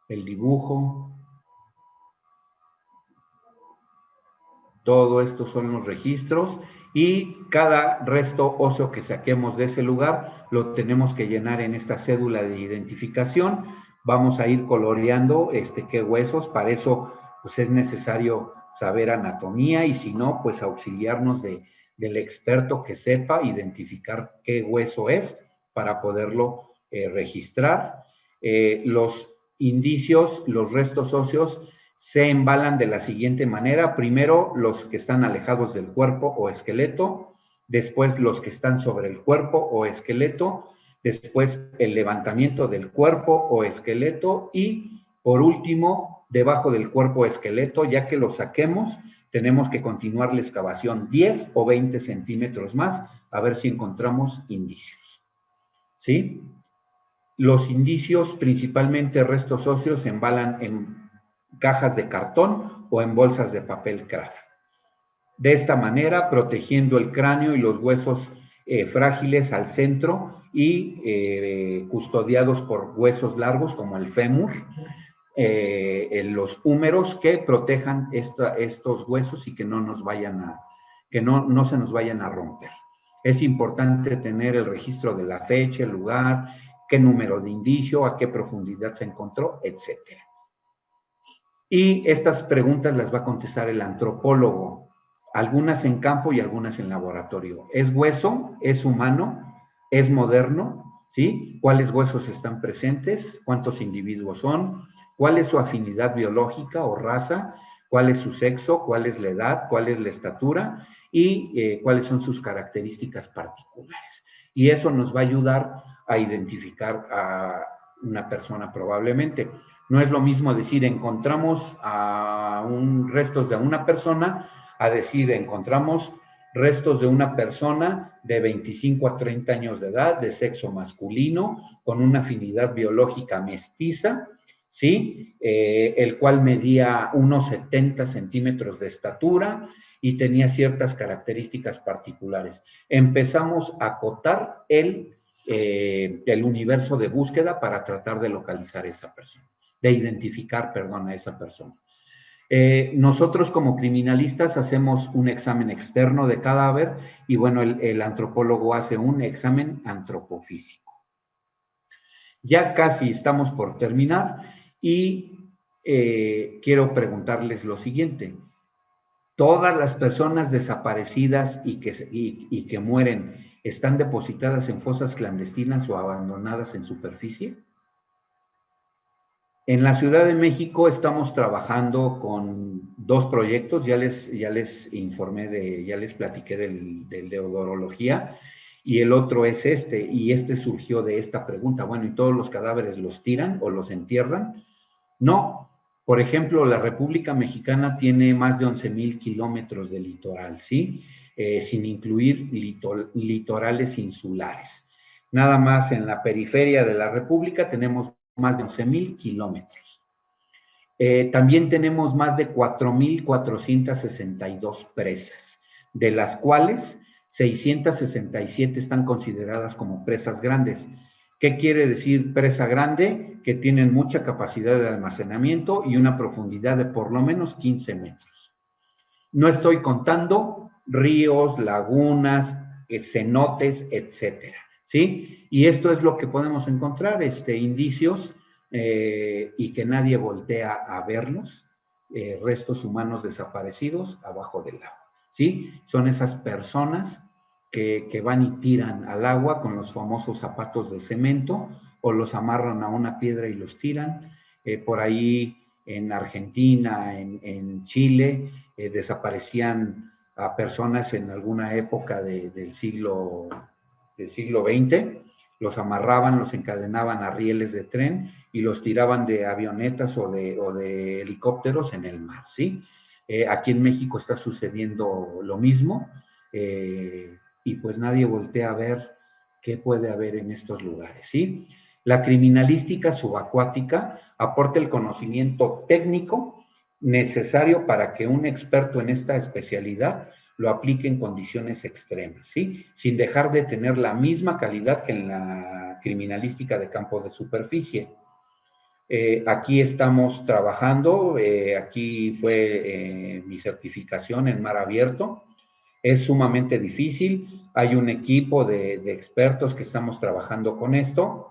El dibujo. Todo esto son los registros y cada resto óseo que saquemos de ese lugar lo tenemos que llenar en esta cédula de identificación. Vamos a ir coloreando qué huesos. Para eso pues es necesario saber anatomía, y si no, pues auxiliarnos del experto que sepa identificar qué hueso es para poderlo registrar. Los indicios, los restos óseos, se embalan de la siguiente manera: primero los que están alejados del cuerpo o esqueleto, después los que están sobre el cuerpo o esqueleto, después el levantamiento del cuerpo o esqueleto, y por último, debajo del cuerpo o esqueleto. Ya que lo saquemos, tenemos que continuar la excavación 10 o 20 centímetros más, a ver si encontramos indicios. ¿Sí? Los indicios, principalmente restos óseos, se embalan en cajas de cartón o en bolsas de papel craft. De esta manera, protegiendo el cráneo y los huesos frágiles al centro y custodiados por huesos largos como el fémur, los húmeros, que protejan estos huesos y que no nos vayan a, que no se nos vayan a romper. Es importante tener el registro de la fecha, el lugar, qué número de indicio, a qué profundidad se encontró, etcétera. Y estas preguntas las va a contestar el antropólogo, algunas en campo y algunas en laboratorio. ¿Es hueso? ¿Es humano? ¿Es moderno? ¿Sí? ¿Cuáles huesos están presentes? ¿Cuántos individuos son? ¿Cuál es su afinidad biológica o raza? ¿Cuál es su sexo? ¿Cuál es la edad? ¿Cuál es la estatura? Y cuáles son sus características particulares. Y eso nos va a ayudar a identificar a una persona probablemente. No es lo mismo decir encontramos restos de una persona a decir encontramos restos de una persona de 25 a 30 años de edad, de sexo masculino, con una afinidad biológica mestiza, ¿sí? El cual medía unos 70 centímetros de estatura y tenía ciertas características particulares. Empezamos a acotar el universo de búsqueda para tratar de localizar a esa persona, de identificar, perdón, a esa persona. Nosotros como criminalistas hacemos un examen externo de cadáver y bueno, el antropólogo hace un examen antropofísico. Ya casi estamos por terminar y quiero preguntarles lo siguiente. ¿Todas las personas desaparecidas y que mueren están depositadas en fosas clandestinas o abandonadas en superficie? En la Ciudad de México estamos trabajando con 2 proyectos. Ya les informé ya les platiqué del de odorología, y el otro es y este surgió de esta pregunta. Bueno, ¿y todos los cadáveres los tiran o los entierran? No. Por ejemplo, la República Mexicana tiene más de 11,000 kilómetros de litoral, ¿sí? Sin incluir litorales insulares. Nada más en la periferia de la República tenemos más de 11,000 kilómetros. También tenemos más de 4,462 presas, de las cuales 667 están consideradas como presas grandes. ¿Qué quiere decir presa grande? Que tienen mucha capacidad de almacenamiento y una profundidad de por lo menos 15 metros. No estoy contando ríos, lagunas, cenotes, etcétera, ¿sí? Y esto es lo que podemos encontrar, indicios y que nadie voltea a verlos, restos humanos desaparecidos abajo del agua, ¿sí? Son esas personas que van y tiran al agua con los famosos zapatos de cemento o los amarran a una piedra y los tiran. Por ahí en Argentina, en Chile, desaparecían a personas en alguna época del siglo XX, los amarraban, los encadenaban a rieles de tren y los tiraban de avionetas o de helicópteros en el mar, ¿sí? Aquí en México está sucediendo lo mismo y pues nadie voltea a ver qué puede haber en estos lugares, ¿sí? La criminalística subacuática aporta el conocimiento técnico necesario para que un experto en esta especialidad lo aplique en condiciones extremas, ¿sí? Sin dejar de tener la misma calidad que en la criminalística de campo de superficie. Aquí estamos trabajando, aquí fue mi certificación en mar abierto. Es sumamente difícil, hay un equipo de expertos que estamos trabajando con esto.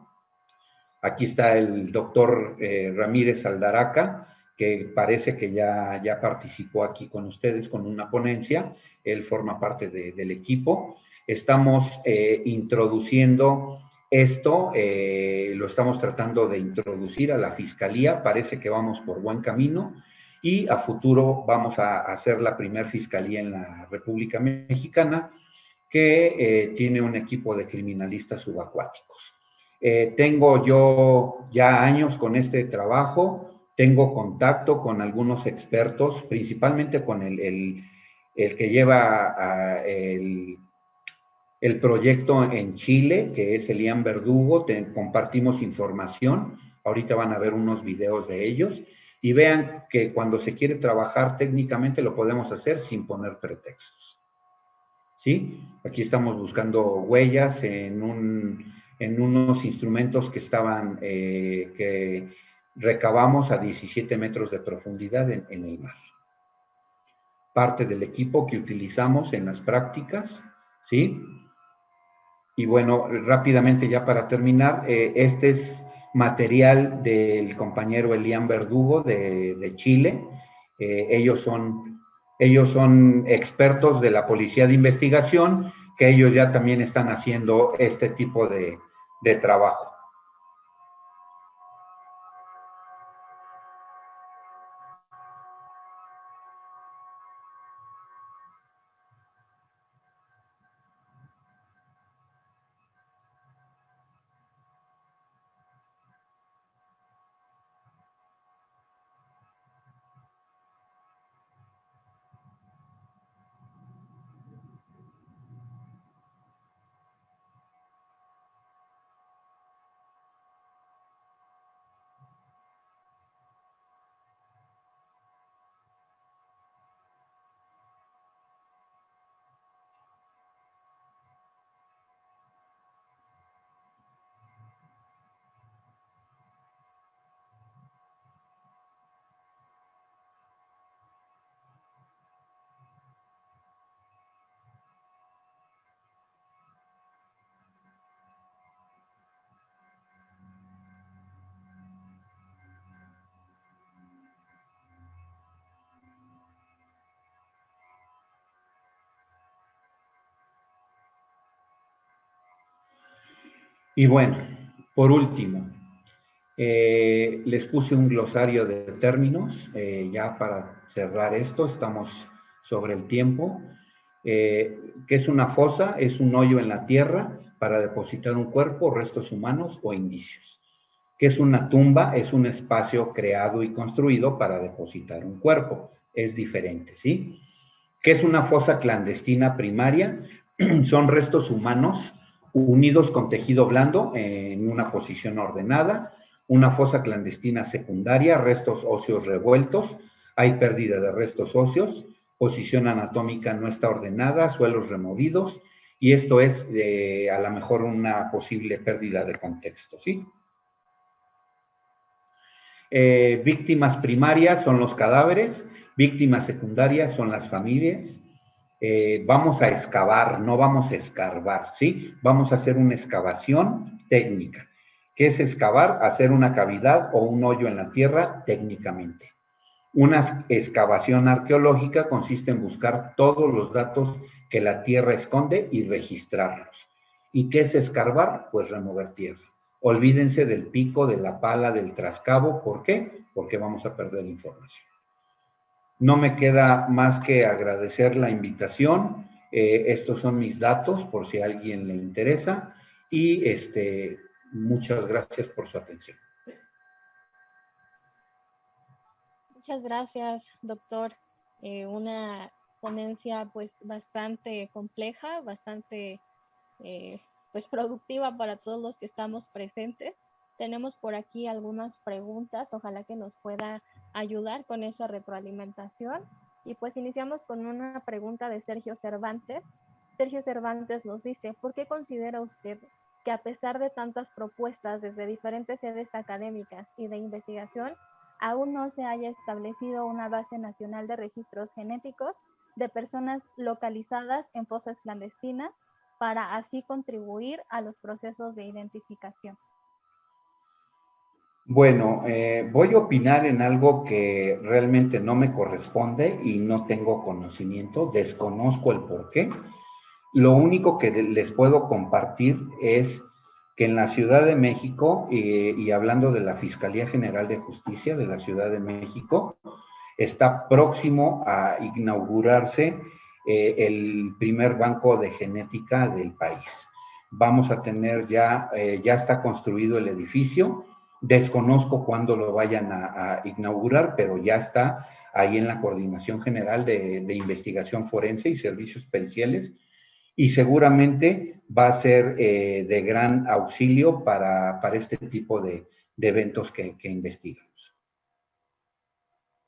Aquí está el doctor Ramírez Aldaraca, que parece que ya participó aquí con ustedes con una ponencia. Él forma parte del equipo. Estamos introduciendo esto, lo estamos tratando de introducir a la Fiscalía. Parece que vamos por buen camino y a futuro vamos a hacer la primer fiscalía en la República Mexicana que tiene un equipo de criminalistas subacuáticos. Tengo yo ya años con este trabajo, tengo contacto con algunos expertos, principalmente con el que lleva el proyecto en Chile, que es Elian Verdugo. Compartimos información, ahorita van a ver unos videos de ellos, y vean que cuando se quiere trabajar técnicamente lo podemos hacer sin poner pretextos, ¿sí? Aquí estamos buscando huellas en unos instrumentos que que recabamos a 17 metros de profundidad en el mar. Parte del equipo que utilizamos en las prácticas, ¿sí? Y bueno, rápidamente ya para terminar, este es material del compañero Elian Verdugo de Chile. Ellos son expertos de la Policía de Investigación, que ellos ya también están haciendo este tipo de trabajo. Y bueno, por último, les puse un glosario de términos, ya para cerrar esto, estamos sobre el tiempo. ¿Qué es una fosa? Es un hoyo en la tierra para depositar un cuerpo, restos humanos o indicios. ¿Qué es una tumba? Es un espacio creado y construido para depositar un cuerpo. Es diferente, ¿sí? ¿Qué es una fosa clandestina primaria? Son restos humanos unidos con tejido blando en una posición ordenada. Una fosa clandestina secundaria, restos óseos revueltos, hay pérdida de restos óseos, posición anatómica no está ordenada, suelos removidos Y esto es a lo mejor una posible pérdida de contexto, ¿sí? Víctimas primarias son los cadáveres, víctimas secundarias son las familias. Vamos a excavar, no vamos a escarbar, ¿sí? Vamos a hacer una excavación técnica. ¿Qué es excavar? Hacer una cavidad o un hoyo en la tierra técnicamente. Una excavación arqueológica consiste en buscar todos los datos que la tierra esconde y registrarlos. ¿Y qué es escarbar? Pues remover tierra. Olvídense del pico, de la pala, del trascabo. ¿Por qué? Porque vamos a perder información. No me queda más que agradecer la invitación. Estos son mis datos por si a alguien le interesa y muchas gracias por su atención. Muchas gracias, doctor. Una ponencia pues bastante compleja, bastante pues productiva para todos los que estamos presentes. Tenemos por aquí algunas preguntas, ojalá que nos pueda ayudar con esa retroalimentación. Y pues iniciamos con una pregunta de Sergio Cervantes. Sergio Cervantes nos dice, ¿por qué considera usted que a pesar de tantas propuestas desde diferentes sedes académicas y de investigación, aún no se haya establecido una base nacional de registros genéticos de personas localizadas en fosas clandestinas para así contribuir a los procesos de identificación? Bueno, voy a opinar en algo que realmente no me corresponde y no tengo conocimiento, desconozco el por qué. Lo único que les puedo compartir es que en la Ciudad de México, y hablando de la Fiscalía General de Justicia de la Ciudad de México, está próximo a inaugurarse el primer banco de genética del país. Vamos a tener ya está construido el edificio, desconozco cuándo lo vayan a inaugurar, pero ya está ahí en la Coordinación General de Investigación Forense y Servicios Periciales, y seguramente va a ser de gran auxilio para este tipo de eventos que investigamos.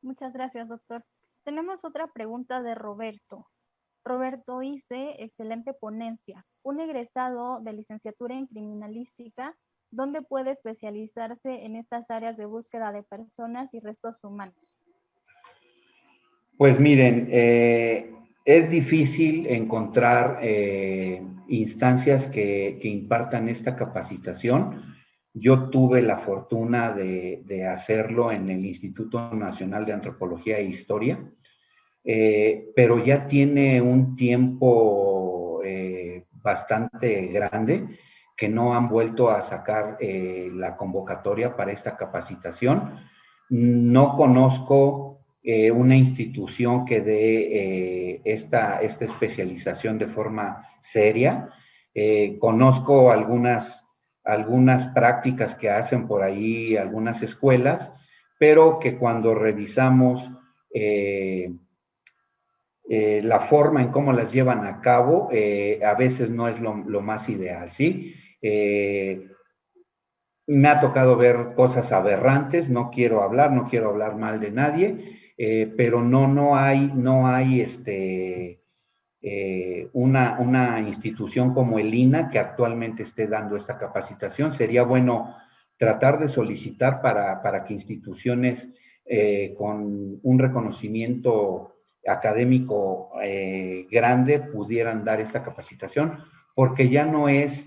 Muchas gracias, doctor. Tenemos otra pregunta de Roberto. Roberto dice, excelente ponencia. Un egresado de licenciatura en criminalística, ¿dónde puede especializarse en estas áreas de búsqueda de personas y restos humanos? Pues miren, es difícil encontrar instancias que impartan esta capacitación. Yo tuve la fortuna de hacerlo en el Instituto Nacional de Antropología e Historia, pero ya tiene un tiempo bastante grande que no han vuelto a sacar la convocatoria para esta capacitación. No conozco una institución que dé esta especialización de forma seria. Conozco algunas prácticas que hacen por ahí algunas escuelas, pero que cuando revisamos la forma en cómo las llevan a cabo a veces no es lo más ideal, ¿sí? Me ha tocado ver cosas aberrantes, no quiero hablar mal de nadie, pero no hay una institución como el INAH que actualmente esté dando esta capacitación. Sería bueno tratar de solicitar para que instituciones con un reconocimiento académico grande pudieran dar esta capacitación, porque ya no es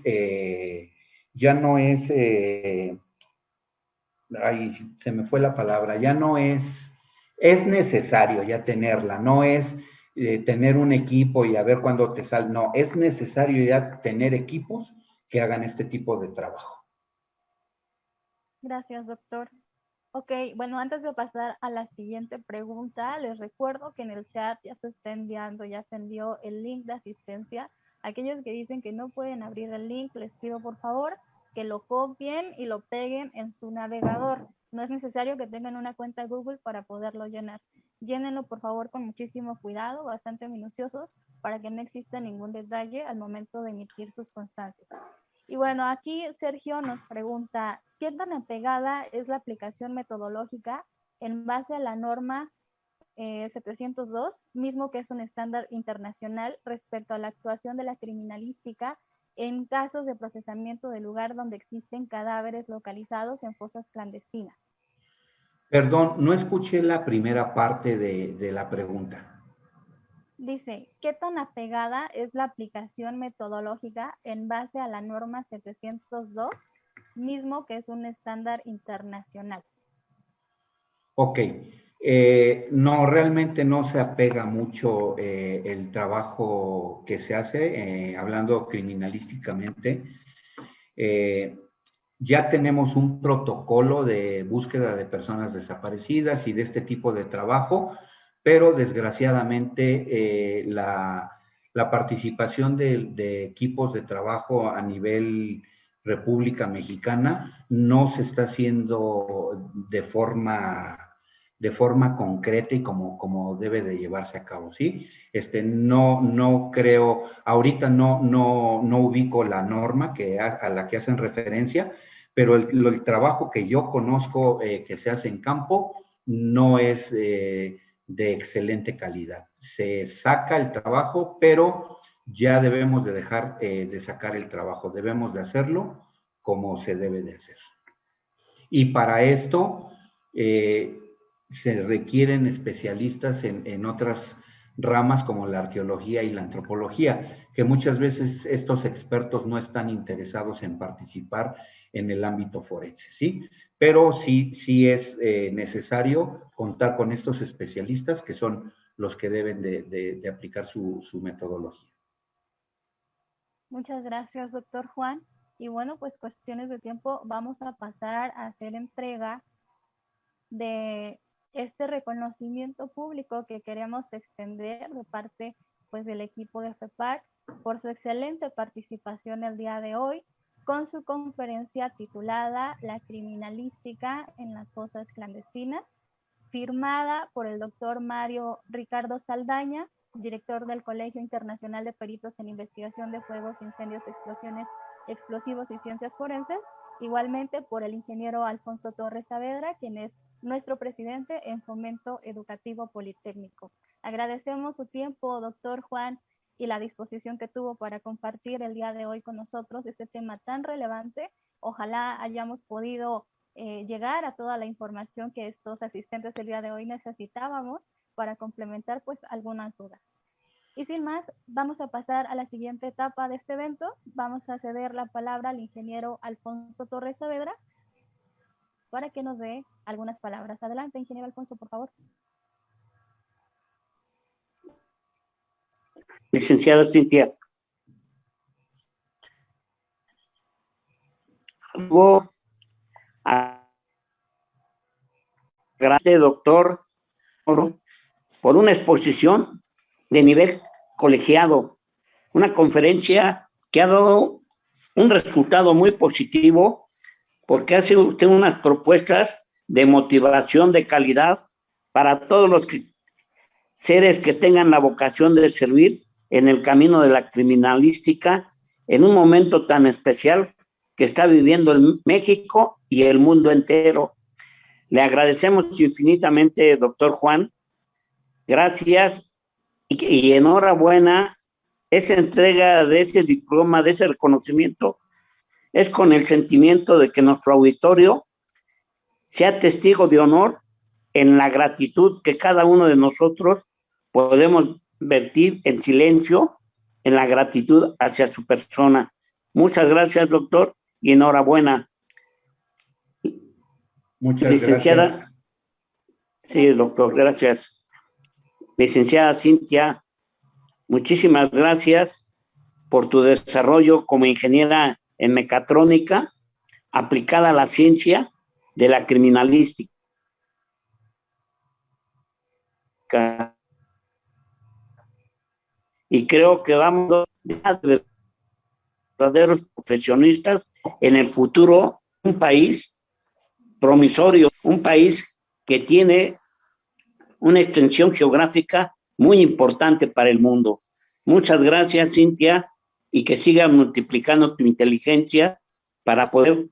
ay, se me fue la palabra, ya no es necesario ya tenerla, no es tener un equipo y a ver cuándo te sale, no, es necesario ya tener equipos que hagan este tipo de trabajo. Gracias, doctor. Ok, bueno, antes de pasar a la siguiente pregunta, les recuerdo que en el chat ya se está enviando, ya se envió el link de asistencia. Aquellos que dicen que no pueden abrir el link, les pido por favor que lo copien y lo peguen en su navegador. No es necesario que tengan una cuenta Google para poderlo llenar. Llénenlo por favor con muchísimo cuidado, bastante minuciosos, para que no exista ningún detalle al momento de emitir sus constancias. Y bueno, aquí Sergio nos pregunta, ¿qué tan apegada es la aplicación metodológica en base a la norma 702, mismo que es un estándar internacional respecto a la actuación de la criminalística en casos de procesamiento del lugar donde existen cadáveres localizados en fosas clandestinas. Perdón, no escuché la primera parte de la pregunta. Dice, ¿qué tan apegada es la aplicación metodológica en base a la norma 702, mismo que es un estándar internacional? Ok, no, realmente no se apega mucho el trabajo que se hace, hablando criminalísticamente. Ya tenemos un protocolo de búsqueda de personas desaparecidas y de este tipo de trabajo, pero desgraciadamente la participación de equipos de trabajo a nivel República Mexicana no se está haciendo de forma concreta y como debe de llevarse a cabo, ¿sí? No creo, ahorita no ubico la norma a la que hacen referencia, pero el trabajo que yo conozco que se hace en campo no es de excelente calidad. Se saca el trabajo, pero ya debemos de dejar de sacar el trabajo, debemos de hacerlo como se debe de hacer. Y para esto se requieren especialistas en otras ramas como la arqueología y la antropología, que muchas veces estos expertos no están interesados en participar en el ámbito forense, ¿sí? Pero sí es necesario contar con estos especialistas que son los que deben de aplicar su metodología. Muchas gracias, doctor Juan. Y bueno, pues cuestiones de tiempo, vamos a pasar a hacer entrega de este reconocimiento público que queremos extender de parte pues del equipo de FEPAC por su excelente participación el día de hoy con su conferencia titulada La criminalística en las fosas clandestinas, firmada por el doctor Mario Ricardo Saldaña, director del Colegio Internacional de Peritos en Investigación de Fuegos, Incendios, Explosiones, Explosivos y Ciencias Forenses, igualmente por el ingeniero Alfonso Torres Saavedra, quien es nuestro presidente en Fomento Educativo Politécnico. Agradecemos su tiempo, doctor Juan, y la disposición que tuvo para compartir el día de hoy con nosotros este tema tan relevante. Ojalá hayamos podido llegar a toda la información que estos asistentes el día de hoy necesitábamos para complementar pues algunas dudas. Y sin más, vamos a pasar a la siguiente etapa de este evento. Vamos a ceder la palabra al ingeniero Alfonso Torres Saavedra para que nos dé algunas palabras. Adelante, ingeniero Alfonso, por favor. Licenciada Cintia. Gracias, doctor, por una exposición de nivel colegiado, una conferencia que ha dado un resultado muy positivo porque hace usted unas propuestas de motivación de calidad para todos los seres que tengan la vocación de servir en el camino de la criminalística en un momento tan especial que está viviendo el México y el mundo entero. Le agradecemos infinitamente, doctor Juan. Gracias y enhorabuena. Esa entrega de ese diploma, de ese reconocimiento, es con el sentimiento de que nuestro auditorio sea testigo de honor en la gratitud que cada uno de nosotros podemos vertir en silencio, en la gratitud hacia su persona. Muchas gracias, doctor, y enhorabuena. Muchas licenciada, gracias. Sí, doctor, gracias. Licenciada Cintia, muchísimas gracias por tu desarrollo como ingeniera en mecatrónica aplicada a la ciencia de la criminalística. Y creo que vamos a ser verdaderos profesionistas en el futuro, un país promisorio, un país que tiene una extensión geográfica muy importante para el mundo. Muchas gracias, Cintia, y que siga multiplicando tu inteligencia para poder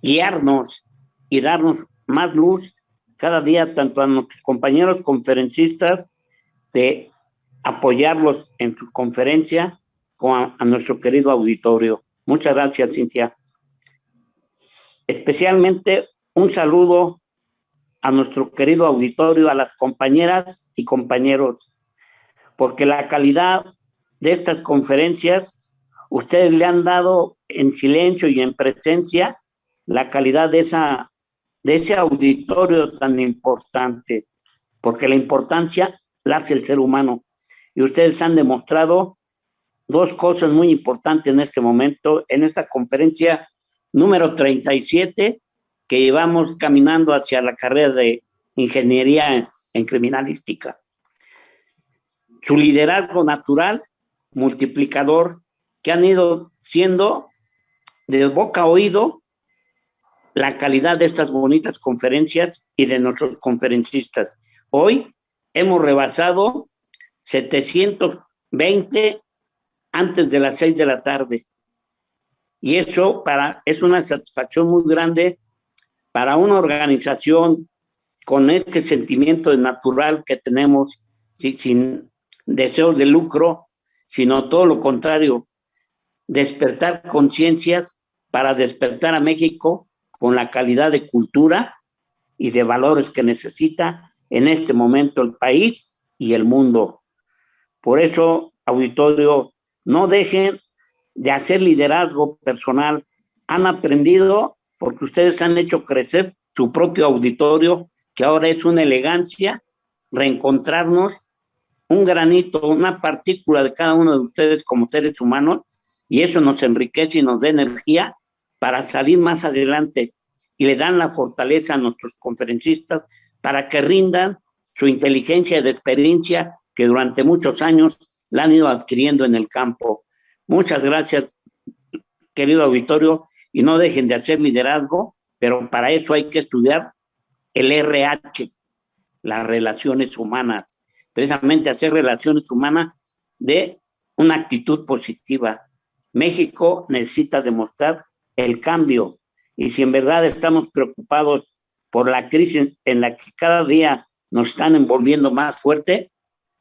guiarnos y darnos más luz cada día tanto a nuestros compañeros conferencistas de apoyarlos en su conferencia como a nuestro querido auditorio. Muchas gracias, Cintia. Especialmente un saludo a nuestro querido auditorio, a las compañeras y compañeros, porque la calidad de estas conferencias, ustedes le han dado en silencio y en presencia la calidad de ese auditorio tan importante, porque la importancia la hace el ser humano. Y ustedes han demostrado dos cosas muy importantes en este momento, en esta conferencia número 37, que llevamos caminando hacia la carrera de ingeniería en criminalística. Su liderazgo natural, multiplicador, que han ido siendo de boca a oído la calidad de estas bonitas conferencias y de nuestros conferencistas. Hoy hemos rebasado 720 antes de las 6 de la tarde. Y eso es una satisfacción muy grande para una organización con este sentimiento de natural que tenemos, sin deseos de lucro, sino todo lo contrario, despertar conciencias para despertar a México con la calidad de cultura y de valores que necesita en este momento el país y el mundo. Por eso, auditorio, no dejen de hacer liderazgo personal. Han aprendido porque ustedes han hecho crecer su propio auditorio, que ahora es una elegancia reencontrarnos un granito, una partícula de cada uno de ustedes como seres humanos, y eso nos enriquece y nos da energía para salir más adelante, y le dan la fortaleza a nuestros conferencistas para que rindan su inteligencia y de experiencia que durante muchos años la han ido adquiriendo en el campo. Muchas gracias, querido auditorio, y no dejen de hacer liderazgo, pero para eso hay que estudiar el RH, las relaciones humanas, precisamente hacer relaciones humanas de una actitud positiva. México necesita demostrar el cambio, y si en verdad estamos preocupados por la crisis en la que cada día nos están envolviendo más fuerte,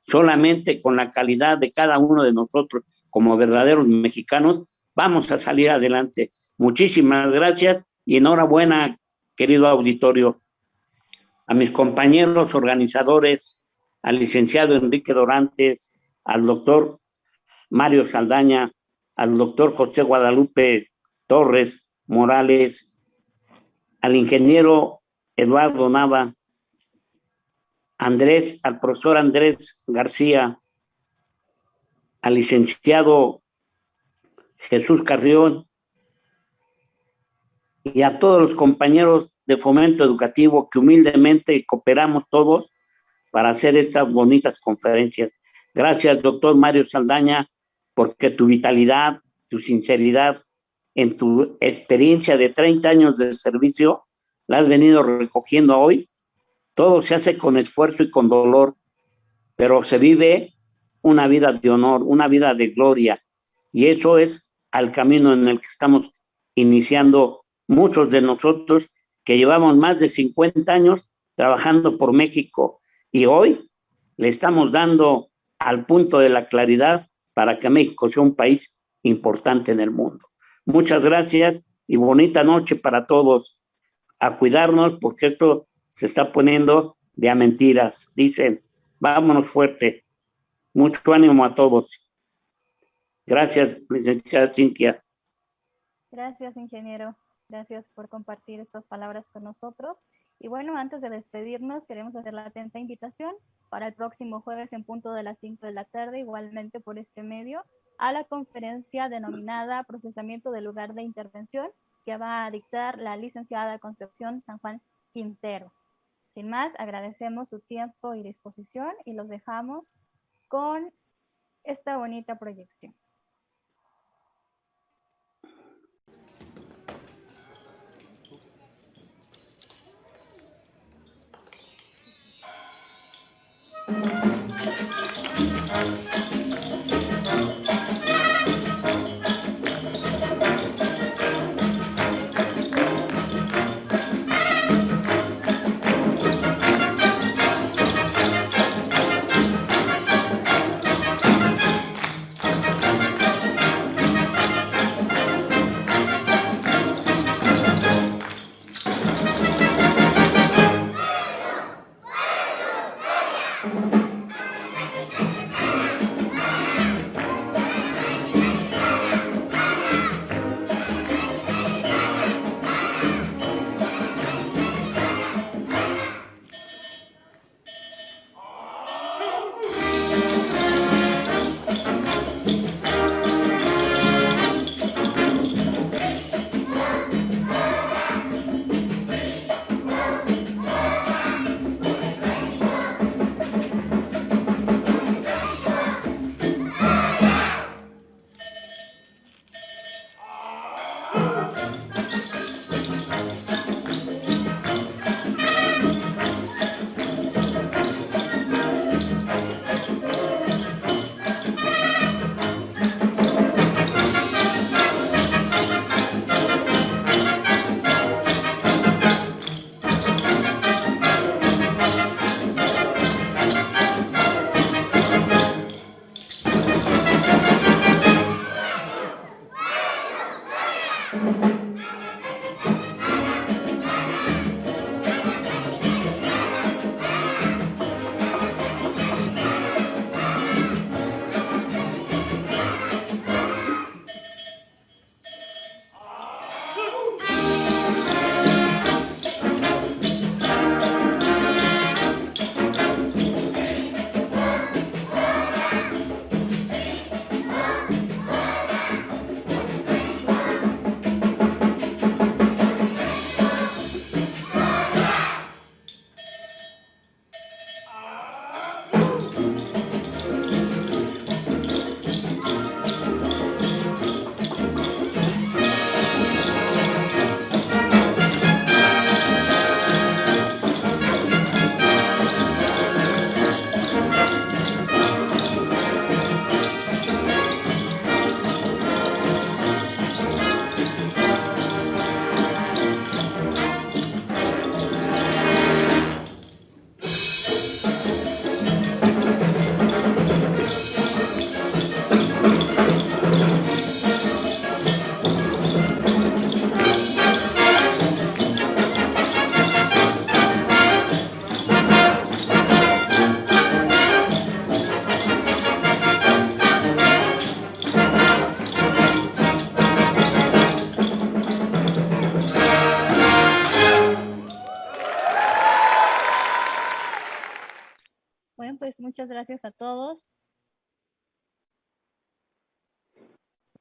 solamente con la calidad de cada uno de nosotros como verdaderos mexicanos vamos a salir adelante. Muchísimas gracias y enhorabuena, querido auditorio. A mis compañeros organizadores, al licenciado Enrique Dorantes, al doctor Mario Saldaña, al doctor José Guadalupe Torres Morales, al ingeniero Eduardo Nava, al profesor Andrés García, al licenciado Jesús Carrión y a todos los compañeros de Fomento Educativo que humildemente cooperamos todos para hacer estas bonitas conferencias. Gracias, doctor Mario Saldaña, porque tu vitalidad, tu sinceridad, en tu experiencia de 30 años de servicio, la has venido recogiendo hoy. Todo se hace con esfuerzo y con dolor, pero se vive una vida de honor, una vida de gloria, y eso es al camino en el que estamos iniciando muchos de nosotros que llevamos más de 50 años trabajando por México, y hoy le estamos dando al punto de la claridad para que México sea un país importante en el mundo. Muchas gracias y bonita noche para todos. A cuidarnos porque esto se está poniendo de a mentiras. Dicen, vámonos fuerte. Mucho ánimo a todos. Gracias, licenciada Cintia. Gracias, ingeniero. Gracias por compartir estas palabras con nosotros. Y bueno, antes de despedirnos, queremos hacer la atenta invitación para el próximo jueves en punto de las 5 de la tarde, igualmente por este medio, a la conferencia denominada Procesamiento del Lugar de Intervención, que va a dictar la licenciada Concepción San Juan Quintero. Sin más, agradecemos su tiempo y disposición y los dejamos con esta bonita proyección. Bueno, pues muchas gracias a todos.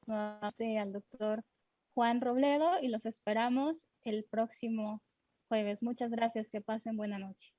Nuevamente al doctor Juan Robledo y los esperamos el próximo jueves. Muchas gracias, que pasen buena noche.